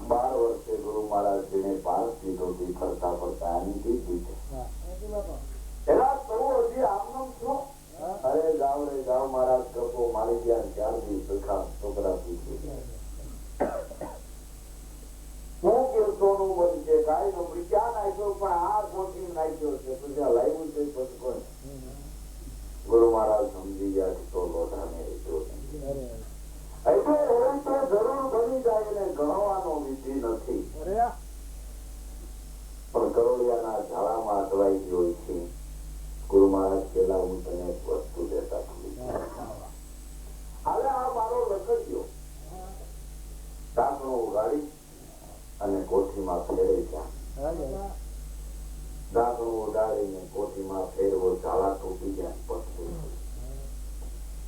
12 વર્ષે ગુરુ મહારાજ જેને પારસ દીધો, ફરતા ફરતા આની દીધી છે. એલા તો હજી આમનો છો? અરે ગાવ રે ગાવ, મહારાજ ગપો મારી ગયા. 4 દી સખા છોકરા પૂછે, હું કે સોનું બનશે, ગાય નો ક્યાં નાખ્યો? પણ આ કોઠી નાખ્યો છે. પછી આ લાવ્યું છે. પછી કોણ? ગુરુ મહારાજ સમજી ગયા કે તો લોઢાને એટલો હોય તો જરૂર બની જાય ને ગણવાનો વિધિ નથી. પણ કરોડિયાના ઝાડામાં અટવાઈ ગયો છે. ગુરુ મહારાજ પેલા હું તને એક વસ્તુ દેતા હાલે આ મારો લખડ્યો ઢાંકણું ઉગાડી અને કોઠીમાં ફેરે ગયા. ઢાંકણું ઉગાડીને કોઠીમાં ફેરવો, ઝાડા તૂટી ગયા, પથરી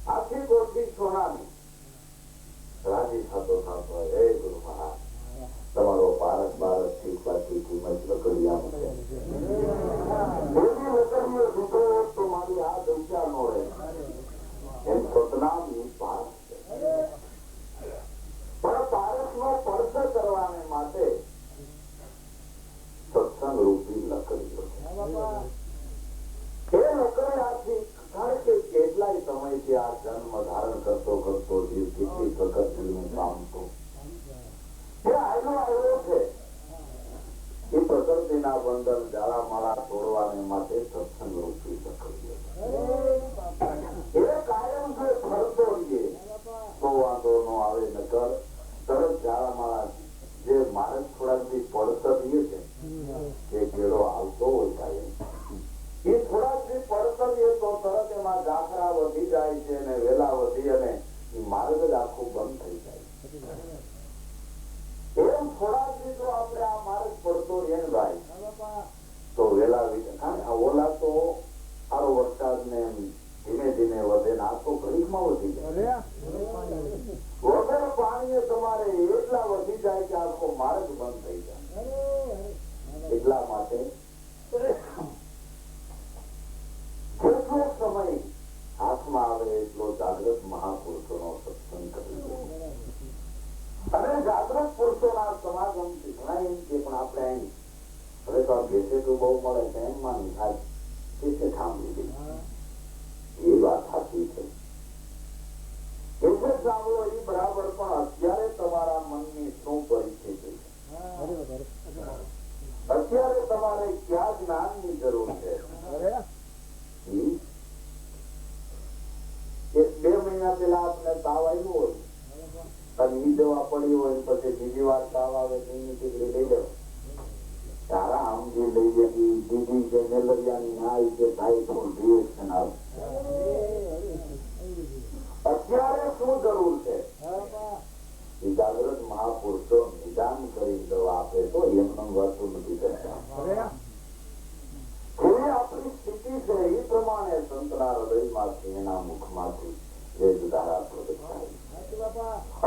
આખી કોઠી સોનાની. રાજી થતો થતો, હે ગુરુ મહારાજ, તમારો પારસ બારસ થી કિંમત લકડિયામાં છે. લકડીઓ દીધો તો મારી આ દુખ્યા નો રહે. એમ સતનામની પારસ છે. પણ પારસ નો સ્પર્શ કરવાને માટે સત્સંગ રૂપી લકડીઓ છે. એ લકડીયાથી કારણ કે કેટલાય સમયથી આ જન્મ ધારણ કરતો કરતો જીવ કેટલી પ્રકૃતિનું પામતો એ આવ્યો છે. એ પ્રકૃતિના બંધન જાળા માળા તોડવાને માટે સત્સંગ રૂપી લકડીઓ એ કાયમ જો ફરતો રહીએ તો વાંધો ન આવે. નકર તરત જાળા માળા જે માણસ થોડાક દી પડત રહીએ છે એ કેળો આવતો હોય કાયમ, એ થોડાક દી પડત રહીએ તો તરત એમાં જાખરા વધી જાય છે અને વેલા વધી અને એ માર્ગ જ આખું બંધ થઈ જાય. એમ થોડાક દી જો આપણે આ માર્ગ પડતો રહે ભાઈ તો વેલા ઓલા તો સારો વરસાદ ને ધીમે ધીમે વધે ને આ તો ઘડીકમાં વધી જાય. વગર પાણીએ તમારે એટલા વધી જાય કે આખો માર્ગ બંધ થઈ જાય. એટલા માટે જેટલો સમય હાથમાં આવે એટલો જાગૃત મહાપુરુષોનો સત્સંગ કરવો. અને જાગૃત પુરુષોના સમાગમ ઘણા એમ કે પણ આપણે અહીં હવે તો બેસે તો બહુ મળે છે એમ માની થાય કેસે સાંભળી લીધી. એ વાત સાચી છે. એટલે સાંભળો એ બરાબર, પણ અત્યારે તમારા મનની શું પરિસ્થિતિ છે? અત્યારે તમારે ક્યાં જ્ઞાનની જરૂર છે? 1-2 મહિના પેલા આપણે તાવ આવ્યો હોય અને ઈ દવા પડી હોય પછી બીજી વાર તાવ આવે એની ટીકડી લઈ લેવા. તારા આમ જે લઈ જતી દીદી કે મેલેરિયાની ના આવી કે ટાઈફોઇડ રિએક્શન આવે. અત્યારે શું જરૂર છે? જાગૃત મહાપુરુષો નિદાન કરી દવા આપે તો એમનું વર્તું નથી કરતા. જેવી આપણી સ્થિતિ છે એ પ્રમાણે સંતના હૃદયમાંથી એના મુખમાંથી વેદ ધારા પ્રગટ થાય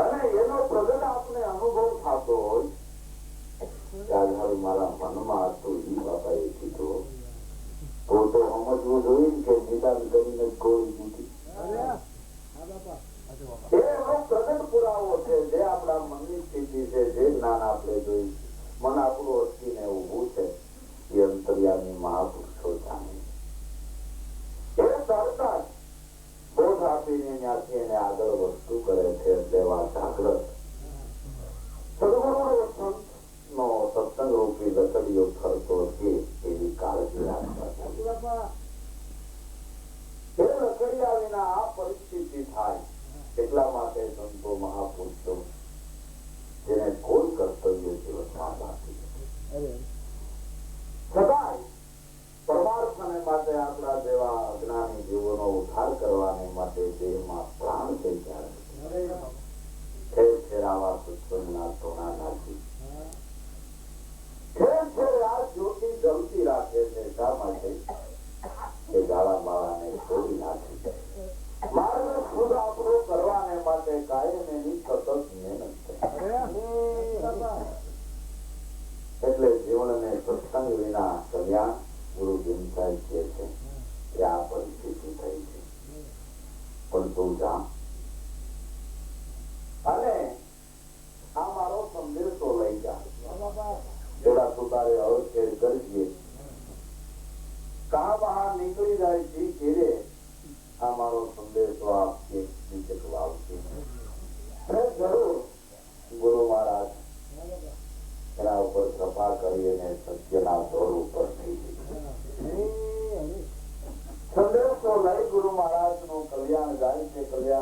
અને એનો પ્રગટ આપને અનુભવ થતો હોય ત્યારે મારા મનમાં હતું એ બાપાએ કીધું તો સમજવું જોઈએ કે નિદાન કરીને કોઈ નથી. એનો પ્રગટ પુરાવો છે જે આપણા મનની સ્થિતિ છે, જે જ્ઞાન આપણે જોઈ મન આપણું અટકીને ઉભું છે એ અંતર્યામી મહાપુરુષો જાણે. એ તરતા બોધ આપીને ત્યાંથી એને આગળ વસ્તુ કરે છે. દેવા જાગૃત સદગુરુ નો સત્સંગ રૂપી લકડીઓ ફરતો છે એવી કાળજી રાખવા. એ લકડિયા વિના આ પરિસ્થિતિ થાય કે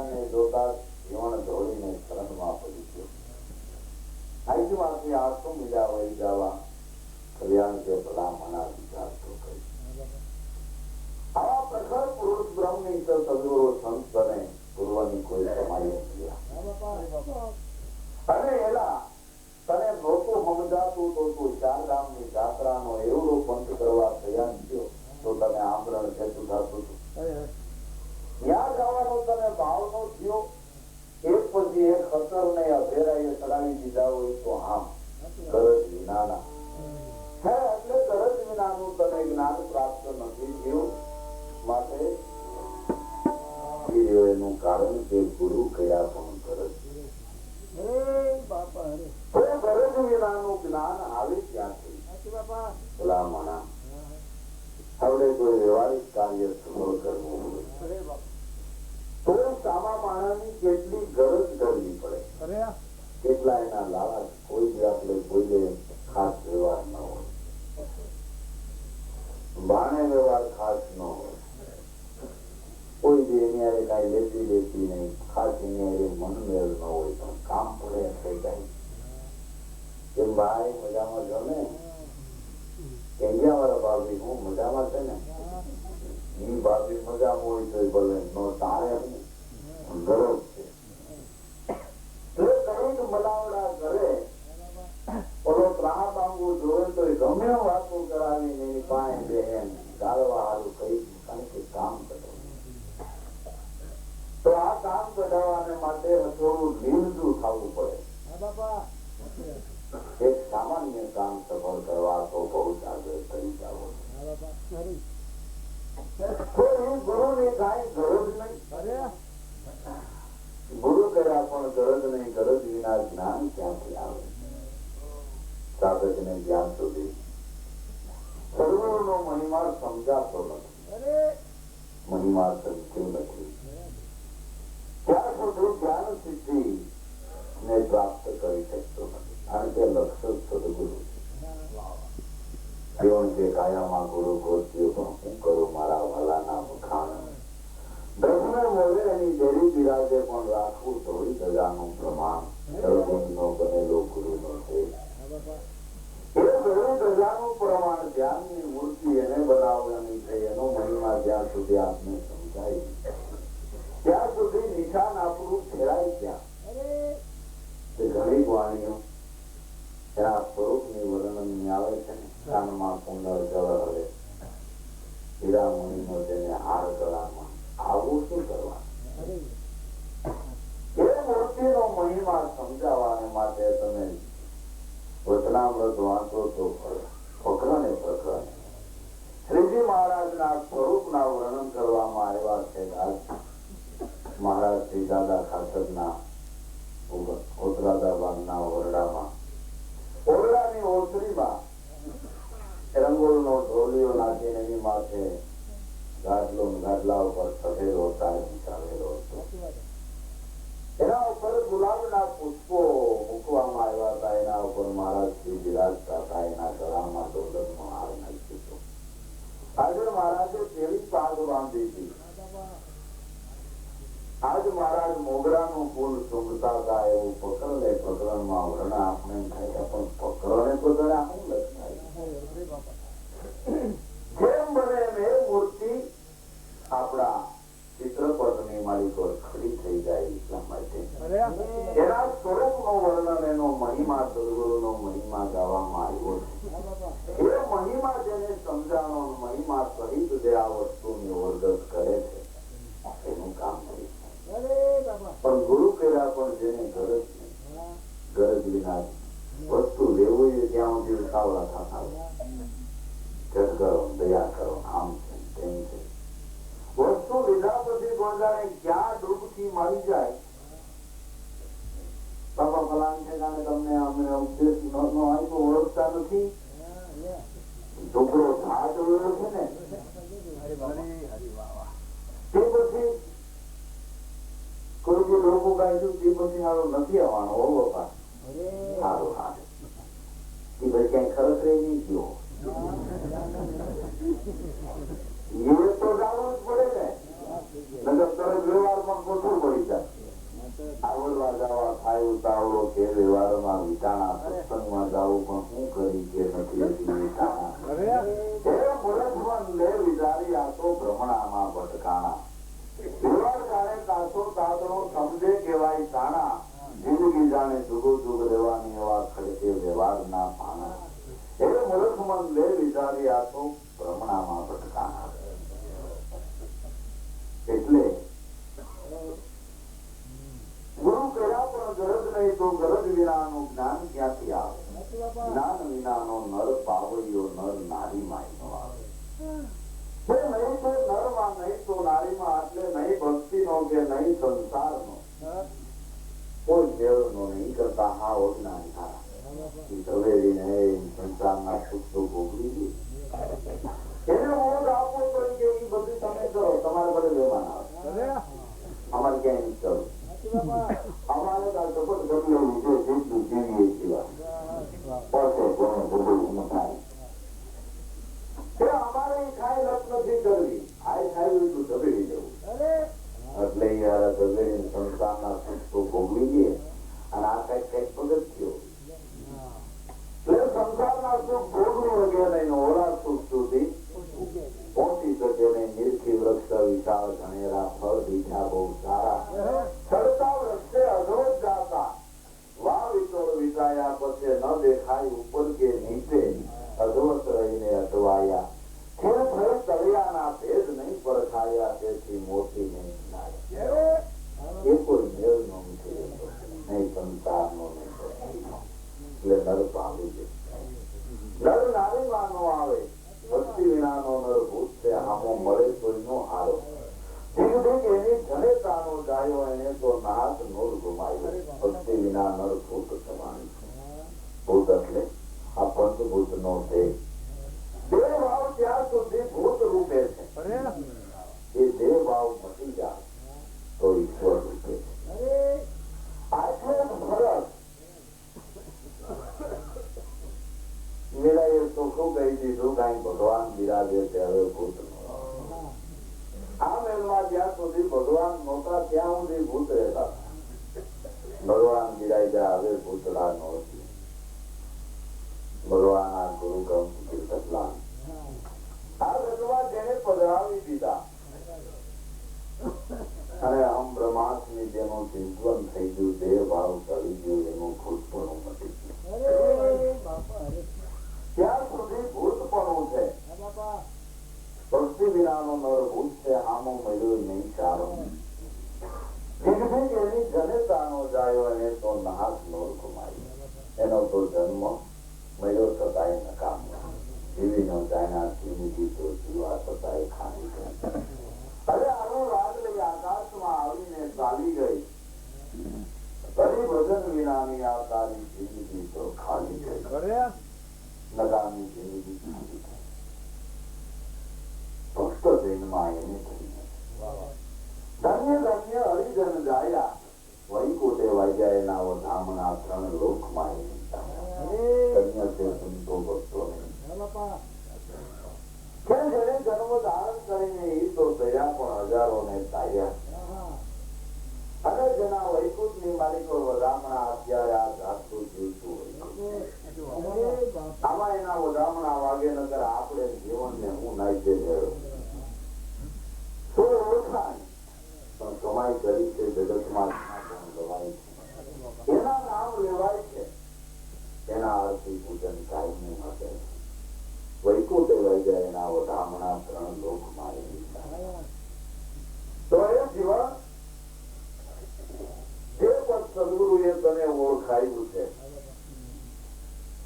કલ્યાણને જોતા જીવન ધોળીને શરણમાં પડી ગયો. આજમાંથી આંસુ મીડા વહી જવા કલ્યાણ કે ભલા મના વિચાર તો કરી. આવા પ્રખર પુરુષ બ્રહ્મની સદગુરુ સંત બને પૂર્વની કોઈ સમાય અને એલા તને નહોતું સમજાતું તો તું ચારધામની જાત્રાનો એવડો પંથ કરવા તૈયાર થયો તો તને આમરણ ખેતું થતું હતું. ત્યાં જવાનો તને ભાવ નો થયો. એક પછી એક ખતર ને અભેરાએ ચડાવી દીધા હોય તો આમ ગરજ વિનાના હે એટલે ગરજ વિનાનું તને જ્ઞાન પ્રાપ્ત નથી થયું. માટે એનું કારણ કે ગુરુ કયા પણ ગરજ ગરજ વિનાનું જ્ઞાન આવે ત્યાંથી ભલામણા હવે કોઈ વ્યવહારિક કાર્ય સફળ કરવું હોય તો સામા માણસની કેટલી ગરજ કરવી પડે. કેટલા એના લાલા કોઈ બી આપણે કોઈને ખાસ વ્યવહાર ન હોય, બાણે વ્યવહાર ખાસ ન હોય, કોઈ બી એની હારે કઈ લેતી લેતી નહીં, ખાસ એની હારે મન મેળ ન હોય પણ કામ પડે થઈ જાય. કેમ ભાઈ મજામાં છો ને? કેન્દ્રિયા વાળા ભાભી હું મજામાં છે ને? ઈ ભાભી મજામાં હોય તો ભલે નો તારે ગરજ છે. મલાવડા કરે ઓલો ત્રાહ માંગવું જોવે તો ગમે વાતો કરાવીને એની પાસે બેન ગાળવા હારું કહી કારણ કે કામ કઢાવવું. તો આ કામ કઢાવવાને માટે થોડું લીલજું થવું પડે. એક સામાન્ય કામ સફળ કરવા તો બહુ આગળ કરી જાવ. ગુરુ ની કઈ ગરજ નહીં. ગુરુ કર્યા પણ ગરજ નહીં. ગરજ વિના જ્ઞાન ક્યાંથી આવે? સાધક ને જ્ઞાન સુધી સર્વનો નો મહિમા સમજાતો નથી, મહિમા સમજ્યું નથી ત્યાં સુધી જ્ઞાન સિદ્ધિ ને પ્રાપ્ત કરી શકતો નથી. કારણ કે લક્ષ્ય સદગુરુ છે. કે કાયામાં ગુરુ ગોત્યો પણ હું કરું મારા વાલાના વખાણ. બ્રહ્મ મોરે એની દેરી બિરાજે પણ રાખવું થોડી સજાનું પ્રમાણ. સર્વગુણનો બનેલો ગુરુનો છે. એ થોડી સજાનું પ્રમાણ ધ્યાનની મૂર્તિ એને બનાવવાની છે. એનો મહિમા જ્યાં સુધી આપને સમજાય ત્યાં સુધી નિશાન આપણું ફેરાય ત્યાં. ઘણી વાણીઓ એના સ્વરૂપની વર્ણનની આવે છે ને. કાનમાં કુંડળ જળ હીરામણીનો તેને હાર ગળામાં આવું શું કરવાનું? એ મૂર્તિનો મહિમા સમજાવવાને માટે તમે વચનામૃત વાંચો તો પ્રકરણે પ્રકરણ શ્રીજી મહારાજના સ્વરૂપના વર્ણન કરવામાં આવ્યા છે. મહારાજ શ્રી દાદા ખાતરના ઓતરાદાબાદના ઓરડામાં ઓરડાની ઓસરીમાં રંગોળનો ઢોલિયો નાખીને એની માથે ગાડલા ઉપર સફેદો તાર બિછાવેલો હતો. એના ઉપર ગુલાબના પુષ્પો મૂકવામાં આવ્યા હતા. એના ઉપર મહારાજ શ્રી બિરાજતા હતા. એના ગળામાં દોલતનો હાર નાખ્યો હતો. આગળ મહારાજે કેવી પાગ બાંધી હતી. આજ મહારાજ મોગરાનું ફૂલ સૂંઘતા હતા એવું પ્રકરણમાં વર્ણન આપણે થાય પણ પ્રકરણે તો જણે આપણે લખાય. જેમ બને એમ એ મૂર્તિ આપણા ચિત્રપટની માલિકો ખડી થઈ જાય એટલા માટે એના સ્વરૂપનો વર્ણન એનો મહિમા સદગુરુનો મહિમા ગાવામાં આવ્યો છે. એ મહિમા જેને સમજાણો મહિમા સહિત જે આ વસ્તુની ઓરગત કરે છે એનું કામ કરી. પણ ગુરુ કર્યા પણ જેને ગરજ નહીં, ગરજ વિના વસ્તુ લેવું એ ત્યાં સુધી ઉતાવળા થતા કરો દયા કરો આમ છે તેમ છે. વસ્તુ લીધા પછી ગોંજાણે ક્યાં ડૂબકી મારી જાય. બાપા ફલાણ છે કારણ તમને અમે ઉપદેશ નો આપ્યો ઓળખતા નથી. છોકરો ઘાટ જોયો છે ને તે પછી કોઈ બી લોકો ગાયું તે પછી સારું નથી આવવાનો. ઓ બાપા સારું હા એ ભાઈ ક્યાંય ખરખ રહી નહીં ગયો. એ તો જાણવું જ પડે ને. નગર તરત વ્યવહારમાં ખોટું પડી જાય. થાય ઉતાવળો કે વ્યવહારમાં વિટાણા સત્સંગમાં જાવું પણ શું કરી કે નથી હજી વિટાણા હે મૂર્ખમન લે વિચારી આ તો ભ્રમણામાં ભટકાણા વ્યવહાર જાણે કાસો તાતણો સમજે કેવાય જાણા જિંદગી જાણે જુગો જુગ રહેવાની એવા ખડકે વ્યવહારના પાણા હે મૂર્ખમન લે વિચારી આ તો ભ્રમણામાં ભટકાણા એટલે ગુરુ કયા પણ ગરજ નહીં તો ગરજ વિનાનું જ્ઞાન ક્યાંથી આવે જ્ઞાન વિનાનો નર પાવડિયો નર નારીમાં નો આવે નહીં તો નરમાં નહીં તો નારીમાં એટલે નહીં ભક્તિ નો કે નહીં સંસાર નો કોઈ મેળ નો નહીં કરતા હા અજ્ઞાની હારા ઝવેરી ને સંસારના સુખ તો ભોગવી દે એને મોજ આપો તો કે એ બધી તમે કરો તમારે બધે લેવાના આવે અમારે ક્યાંય નહીં કરો અમારે શપથ કરી લેવું છે જેટલું જીવીએ છીએ પાસે કોને બધું થાય અમારે ખાઈ લપ નથી કરવી આ ખાઈ એટલું ઝવેરી જવું એટલે યાર ઝવેરી સંસારના સુખ તો ભોગવી દે અને આ કઈક કઈક પગથિયો એટલે સંસારના સુખ ભોગવી વગેરે નહીં ઓલા સુખ સુધી પહોંચી શકે નહીં નિરખી વૃક્ષ વિશાળ ઘણેરા ફળ દીઠા બહુ સારા ચડતા વૃક્ષે અધોજ જાતા વાહ વિચોર વિચાયા પછી ન દેખાય ઉપર કે નીચે અધોત રહીને અટવાયા ખેર ભય તળિયાના ભેદ નહીં પરખાયા તેથી મોટી નહીં નાયા એ કોઈ મેળ નો નથી નહીં સંસાર નો નહીં એટલે નર પામી છે નર નારીમાં નો આવે ભક્તિ વિનાનો નર ભૂત છે આમો મળે કોઈનો હારો એની જનેતાનો ગાયો એને તો નાથ નોર ગુમાયો ભક્તિ વિના નર ભૂત સમાન ભૂત એટલે આ પંચભૂત નો છે દેવ ભાવ ત્યાં સુધી ભૂત રૂપે છે એ દેવ ભાવ મટી જાય તો ઈશ્વર રૂપે છે આટલો ફરક મેળાએ તો શું કહી દીધું કઈ ભગવાન બિરાજે ત્યારે ભૂત આ મેળમાં જ્યાં સુધી ભગવાન નહોતા ત્યાં સુધી ભૂત રહેતા ભગવાન બિરાઈ ગયા હવે ભૂતડા નહોતી ભગવાન આ ગુરુ ગમ કીર્તન આ ભગવાન જેને પધરાવી દીધા અને આમ બ્રહ્માસ્મી જેનું ચિંતન થઈ ગયું દેહ ભાવ ચડી ગયું એનું ભૂતપણું મટી ગયું ત્યાં સુધી ભૂતપણું છે ભક્તિ વિનાનો નર ભૂત છે આમો મળ્યો નહીં સારો એની જનેતાનો જાયો એને તો નાશ નોર ગુમાયો એનો તો જન્મ મળ્યો છતાંય નકામો જીવી નો જાયના જિંદગી તો જીવા છતાંય ખાલી ગઈ અરે આનો રાગ લઈ આકાશમાં આવીને ચાલી ગઈ ફરી ભજન વિનાની આ તારી જિંદગી તો ખાલી ગઈ નકામી જિંદગી ખાલી ગઈ ભક્ત જૈનમાં એને થઈ ધન્ય ધન્ય હરિજન જાયા વૈકુટે વાગ્યા એના ધામના ત્રણ લોકમાં ધન્ય છે સંતો ભક્તો જેને જન્મ ધારણ કરીને એ તો દયા પણ હજારો ને ચાલ્યા અને જેના વૈકુંઠ ની માલિકો વધામણા અત્યારે આ જાતનું જીવતું હોય આમાં એના વધામણા વાગે નગર આપણે જીવન ને હું નાઈ મેળવું શું ઓળખાય પણ કમાઈ કરી છે જગતમાં એના નામ લેવાય છે એના અર્થી પૂજન કાયમી માટે વૈકુંઠે લઈ જાય એના વધામણા ત્રણ લોક મારી તો એ જીવન જે પણ સદગુરુએ તને ઓળખાયું છે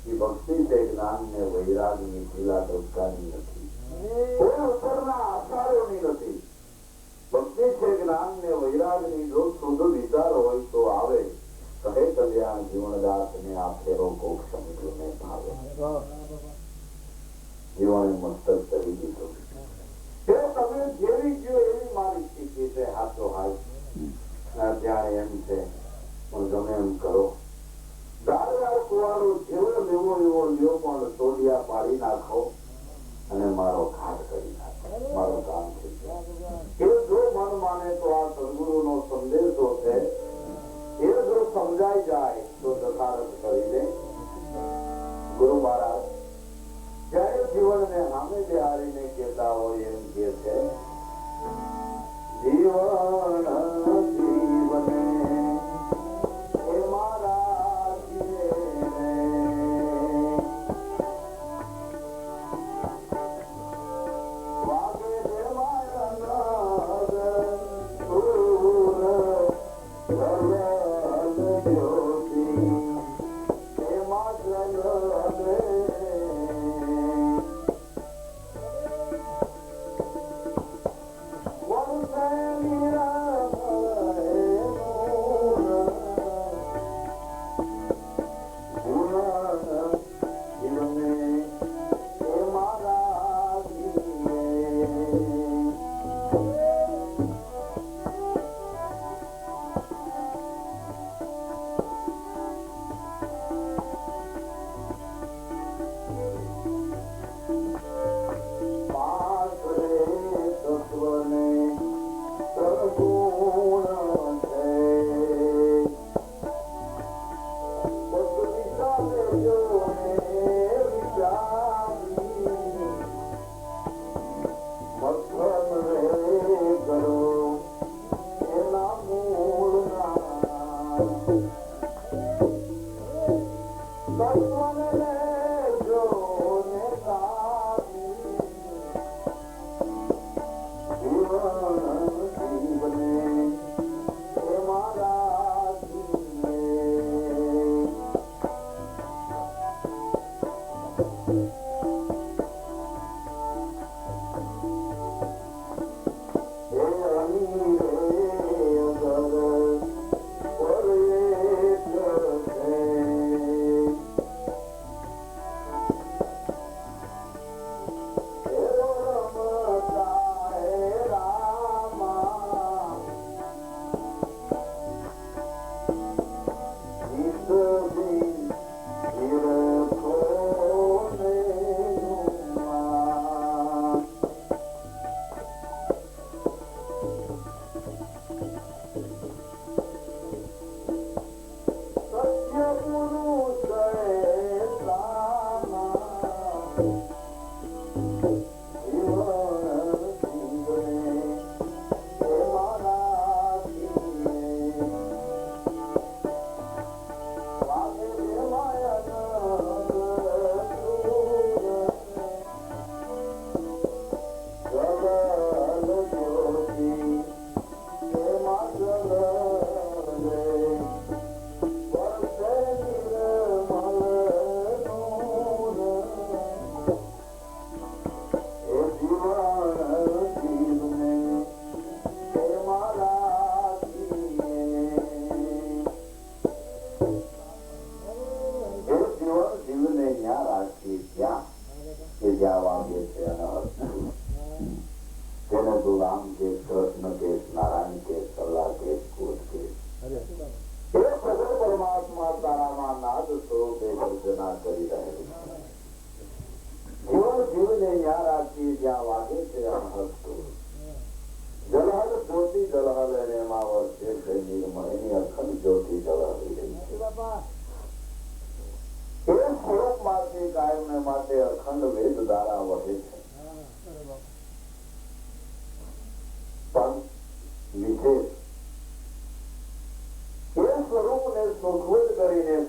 એ ભક્તિ છે જ્ઞાન ને વૈરાગ ની ખીલા ડબકાની નથી કોઈ ઉપરના આચારોની નથી ભક્તિ છે જ્ઞાન ને વૈરાગ ની જો શુદ્ધ વિચાર હોય તો આવે કહે કલ્યાણ જીવનદાસ ને આ ફેરો કોક સમજો ને ભાવે જીવન મસ્તક કરી દીધું તમે જેવી ગયો એવી મારી સ્થિતિ છે હાથો હાથ ત્યારે એમ છે પણ ગમે એમ કરો દાળદાર કુવારો જેવો લેવો એવો લ્યો પણ તોડિયા પાડી નાખો અને મારો ઘાટ કરી નાખો મારું કામ છે એ જો મન માને તો આ સદગુરુ નો સંદેશો છે એ જો સમજાય કહેવાય જાય તો દશારથ કરી દે. ગુરુ મહારાજ જયારે જીવનને સામે બિહારીને કહેતા હોય એમ કે છે, જીવન જીવને એ મારા જીવને વાગે દેવાય નાદ સૂર ગગન જ્યોતિ એમાં જગને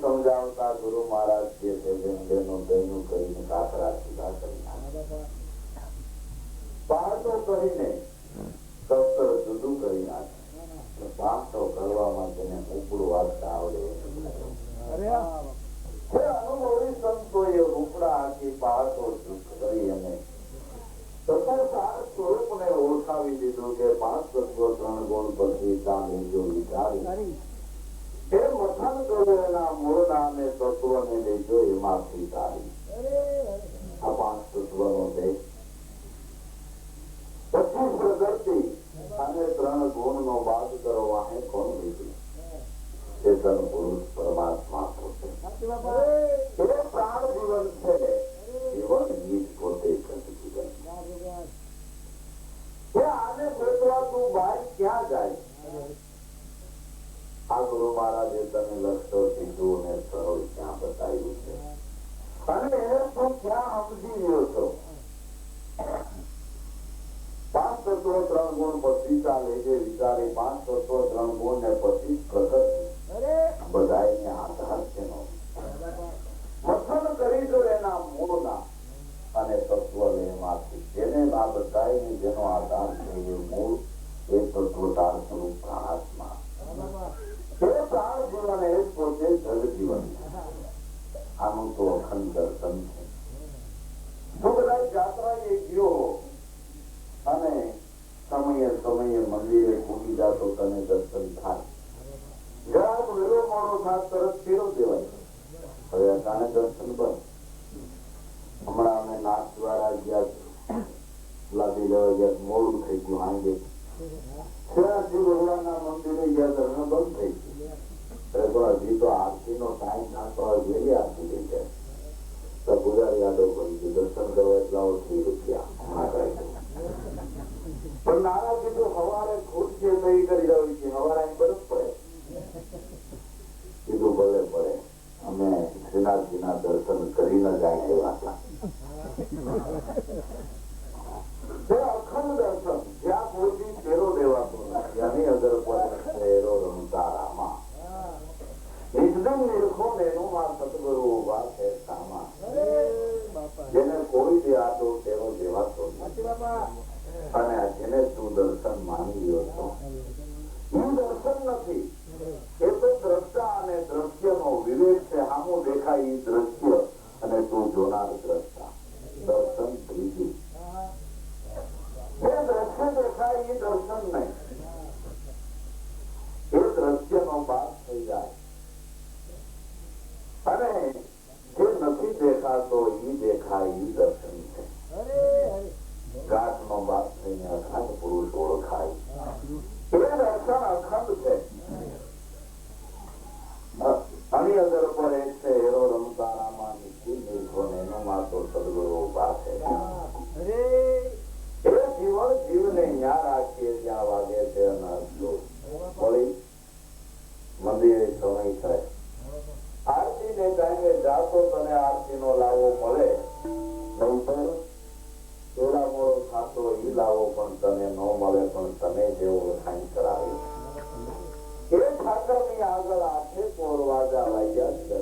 સમજાવતા ગુરુ મહારાજ જે છે દૈનું કરીને કાકરા સીધા કરી પાટો કરીને શસ્ત્ર જુદું કરી નાખે. પાટો કરવામાં તેને ઉપડું વાગતા આવડે અનુભવી સંતોએ ઉપડા આખી પાટો કરી અને સ્વરૂપને ઓળખાવી દીધું કે 5 તત્વ 3 ગુણ પછી તાને જો વિચારી એ મથન કરો એના મૂળના અને તત્વને લેજો એમાંથી તારી. આ 5 તત્વનો દેશ પછી પ્રગતિ અને 3 ગુણનો બાદ કરો. વાહે કોણ લીધી? ચેતન પુરુષ પરમાત્મા પોતે. એ પ્રાણ જીવન છે. જીવન ગીત પોતે જીવન. આને ગોતવા તું ભાઈ ક્યાં જાય? આ ગુરુ મહારાજે તને લક્ષ્ય સીધું અને સરળ ક્યાં બતાવ્યું છે અને એને તું ક્યાં સમજી ગયો છો? 5 તત્વો 3 ગુણ પછી ચાલે છે વિચારે 5 તત્વો 3 ગુણ ને પછી પ્રકૃતિ બધાને આધાર છે મથન કરી જો એના મૂળના અને તત્વ લેમાંથી જેને આ બધાને જેનો આધાર છે એ મૂળ એ તત્વતાર સ્વરૂપ પ્રાણાત્મા એ પ્રાણ જીવન એ પોતે જગ જીવન આનું તો અખંડ દર્શન છે. જો કદાચ જાત્રાએ ગયો અને સમયે સમયે મંદિરે ભૂલી જાતો તને દર્શન થાય. જરાક વેલો મોડો થાય તરત ફેરો દેવાય. હવે અટાણે દર્શન બંધ. હમણાં અમે નાથ દ્વારા ગયા લાદી લેવા ગયા મોડું થઈ ગયું આંગે શ્રીનાથજી ભગવાનના મંદિરે ગયા દર્શન બંધ થઈ ગયું. હજી તો આરતી નો ટાઈમ થતો હોય વેલી આરતી થઈ જાય તો પૂજારી યાદવ કરી ગયું દર્શન કરવા એટલા ₹30 હમણાં કરી પણ નાના કીધું સવારે ખુદ છે નહીં કરી રહ્યું છે સવારે બરફ પડે. કીધું ભલે પડે અમે શ્રીનાથજીના દર્શન કરીને જાય એવા હતા. અખંડ દર્શન જ્યાં કોઈ ફેરો દેવાતો નથી એની અગર ફેરો રમતા રામા નિજદમ નિરખો એનું માં સતગુરુ ઉભા છે સામા. જેને કોઈ બી આટો ફેરો દેવાતો અને જેને તું દર્શન માની રહ્યો છો એ દર્શન નથી એ તો દ્રષ્ટા અને દ્રશ્ય નો વિવેક છે. આમું દેખાય એ દ્રશ્ય અને તું જોનાર દ્રષ્ટા દર્શન ત્રીજું. જે દ્રશ્ય દેખાય એ દર્શન નહીં એ દ્રશ્ય નો બાદ થઈ જાય અને જે નથી દેખાતો એ દેખાય એ દર્શન છે. ઘાટ નો બાદ થઈને અખંડ પુરુષ ઓળખાય એ દર્શન અખંડ છે. આની અંદર પર એક છે હેરો રમતા રામા નિશ્ચિત નિર્ભો એનો માતો સદગુરુ ઉભા છે. એ જીવન જીવને ન્યા રાખીએ જ્યાં વાગે છે મળી મંદિરે સમય થાય આરતી ને ટાઈમે જાતો તને આરતી નો લાવો મળે નહીતર થોડા મોડો ખાતો એ લાવો પણ તને ન મળે પણ તમે જેવો ખાઈ કરાવી એ ઠાકર ની આગળ આખે કોરવાજા વાગ્યા જ કરે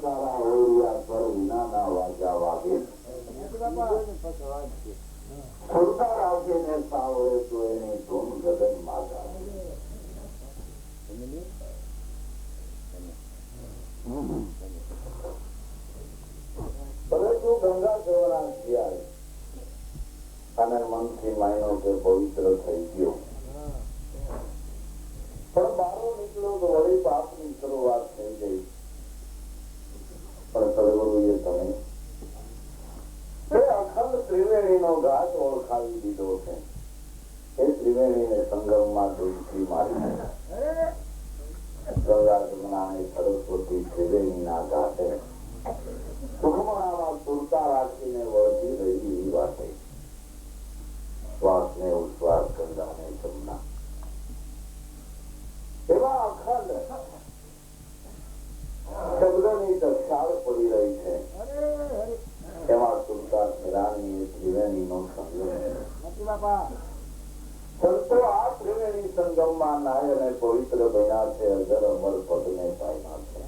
તારા ઓરિયા પર વિનાના વાજા વાગે સુરતા રાખીને સાવરે તો એની ધૂન ગગન માતા પરંતુ ગંગા જવના થયા અને મનથી માયનો કે પવિત્ર થઈ ગયો પણ બારો નીકળ્યો તો વળી પાપની શરૂઆત થઈ ગઈ. પણ સદગુરુએ તમે એ અખંડ ત્રિવેણીનો ઘાટ ઓળખાવી દીધો છે. એ ત્રિવેણીને સંગમમાં ડૂબકી મારી ગંગા જમુના અને સરસ્વતી ત્રિવેણીના ઘાટે સુખમણામાં સુરતા રાખીને વળતી રહી એ વાતે શ્વાસને ઉશ્વાસ ગંગાને જમુના એવા અખંડ શબ્દની દક્ષાળ પડી રહી છે. એમાં સુરતા રાણી ત્રિવેણીનો સંગમ. સંતો આ ત્રિવેણી સંગમમાં નાય અને પવિત્ર બન્યા છે. અજર અમર પદને પામ્યા છે.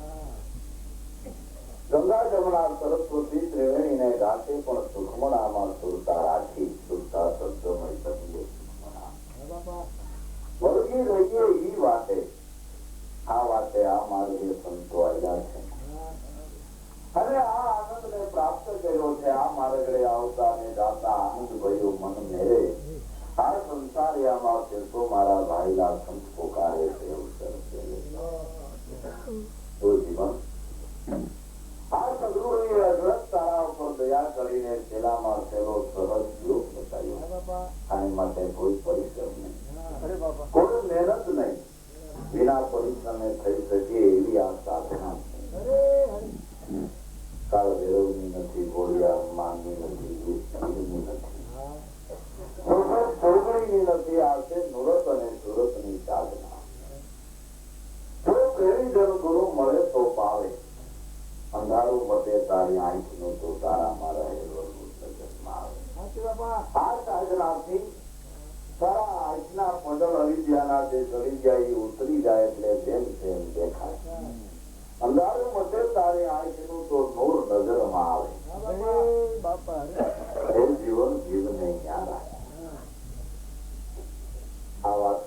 ગંગા જમુના સરસ્વતી ત્રિવેણીને ઘાટે પણ સુખમણામાં સુરતા રાખી. સુરતા શબ્દમય બનીએ સુખમણા વળગી રહીએ ઈ વાતે. આ વાતે આ માર્ગે સંતો આવ્યા છે અને આ આનંદને પ્રાપ્ત કર્યો છે. આ માર્ગે આવતા ને ગાતા આનંદ ભર્યું મન મેરે. આ સંસારિયામાં તીર્થો મારા ભાઈલા સંત પોકારે છે. જીવન આ સદગુરુએ અગ્રત તારા ઉપર દયા કરીને છેલ્લામાં છેલ્લો સહજ યોગ બતાવ્યો. આની માટે કોઈ પરિશ્રમ નહીં, કોઈ મહેનત નહીં, વિના પરિશ્રમે થઈ શકે એવી આ સાધના છે. કાળ ભૈરવની નથી, ગોળિયા માની નથી, નથી સોગણીની નથી. આ છે નુરત અને સુરતની સાધના. જો પ્રેમી જન ગુરુ મળે તો પાવે. અંધારું મતે તારી આંખનું તો તારામાં રહેલો જગતમાં આવે. આ સાધનાથી તારા આંખના પંડળ અવિદ્યાના જે ચડી જાય એ ઉતરી જાય એટલે જેમ તેમ દેખાય. અંધારું મતે તારી આંખનું તો નૂર નજરમાં આવે. એ જીવન જીવને યાદ આવે. આ વાત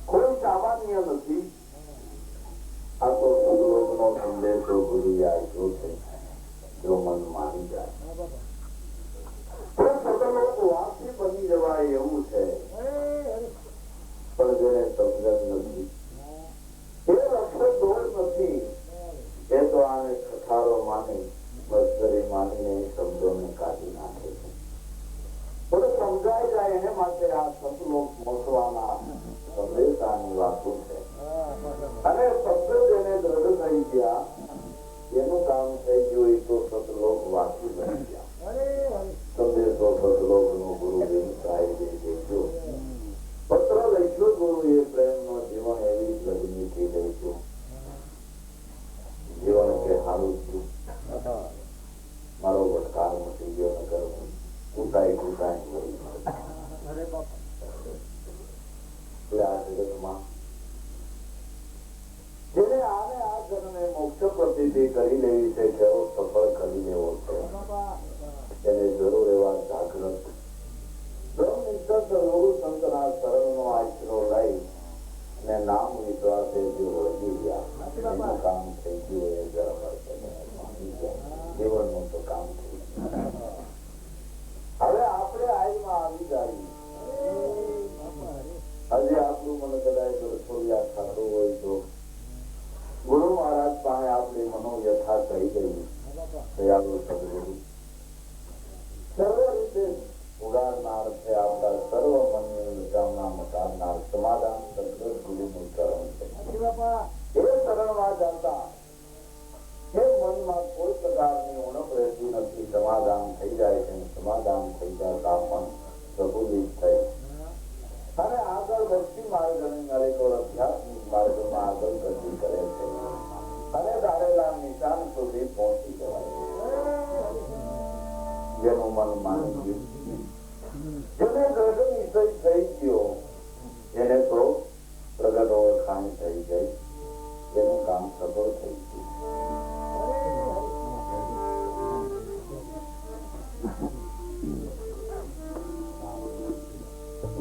કોઈ સામાન્ય નથી. આ તો સદલોકનો સંદેશો ગુરુએ આપ્યો છે. જો મન માની જાય તો સદલોક વાસી બની જવાય એવું છે. પણ જેને સમજણ નથી, એ રક્ષક દોડ નથી, એ તો આને કથારો માની મસ્કરી માનીને શબ્દોને કાઢી નાખે છે. પણ સમજાઈ જાય એને માટે આ સદલોક પહોંચવાના સંદેશાની વાતો છે. અને શબ્દ જેને દ્રઢ થઈ ગયા એનું કામ થઈ ગયું. એ તો સતલોક વાસી બની ગયા. સંદેશો સતલોક નો ગુરુ સાહેબે દેખ્યો. પત્ર લખ્યો ગુરુએ પ્રેમ નો જીવન એવી લગ્ની થી લખ્યું. જીવન કે હારું થયું, મારો ભટકાર મટી ગયો. નગર કૂટાઈ કૂટાઈ વળી આ જગતમાં જેને આને આ જન્મે મોક્ષ પ્રતિતિ કરી લેવી છે, કેવો સફળ કરી લેવો છે, તેને જરૂર એવા જાગૃત બ્રહ્મનિષ્ઠ સર્વગુરુ સંતના શરણનો આશરો લઈ અને નામ વિશ્વાસે જે વળગી ગયા એનું કામ થઈ ગયું. એ જીવનનું તો કામ થઈ ગયું. હવે આપણે આઈમાં આવી જાય. હજી આપણું મને કદાચ રસોઈયા થતું હોય તો ગુરુ મહારાજ પાસે આપણી મનોવ્યથા કહી ગઈ. દયાળુ સદગુરુ સર્વ રીતે ઉગાડનાર છે. આપણા સર્વ મનની વિચારણા મટાડનાર સમાધાન સદગત ગુરુનું ચરણ છે. એ ચરણમાં જતા એ મનમાં કોઈ પ્રકારની ઉણપ રહેતી નથી. સમાધાન થઈ જાય છે. સમાધાન થઈ જતા પણ પ્રફુલ્લિત થઈ અને આગળ ભક્તિ માર્ગ અને નરેકોર આધ્યાત્મિક માર્ગમાં આગળ ગતિ કરે છે અને ધારેલા નિશાન સુધી પહોંચી જવાય. જેનું મન માની ગયું, જેને દ્રઢ નિશ્ચય થઈ ગયો, એને તો પ્રગટ ઓળખાણ થઈ ગઈ. તેનું કામ સફળ થઈ ગયું।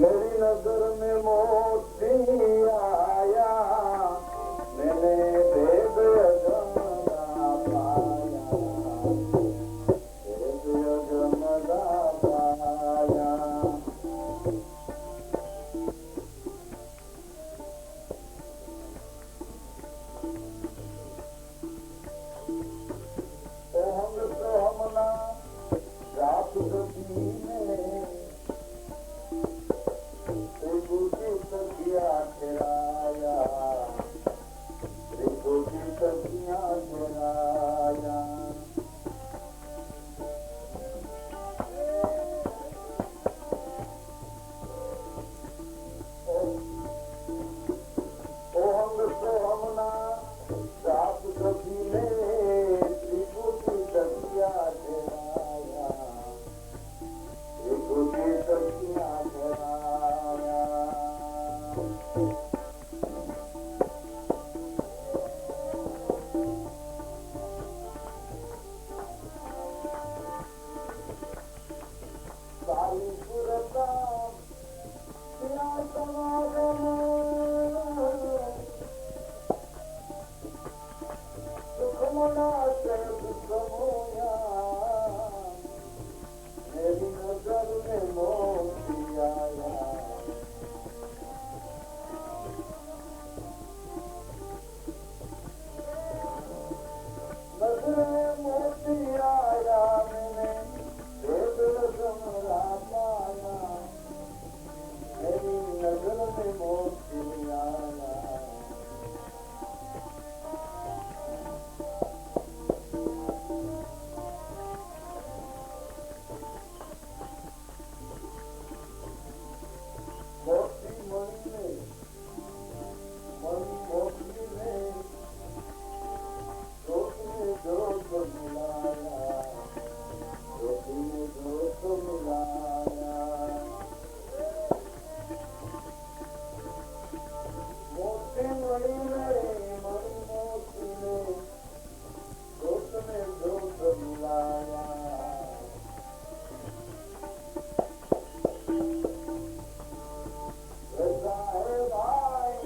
मेरी नजर में मोती आया मैंने भेद अजमदा पाया भेद अजमदा पाया। हम तो हमना रात गती में सखिया ठहराया सखिया ठहराया। ओ हम तो हमना रात गती में सखिया ठहराया सखिया ठहराया। मेरी नजर में मोती आया नजर में मोती आया मैंने भेद अजमदा पाया मेरी नजर में मोती आया। मोती मणि में मणि मोती में जोत में जोत मिलाया ज्योति में जोत मिलाया। मोती मणि में मणि मोती में जोत में जोत मिलाया। भाई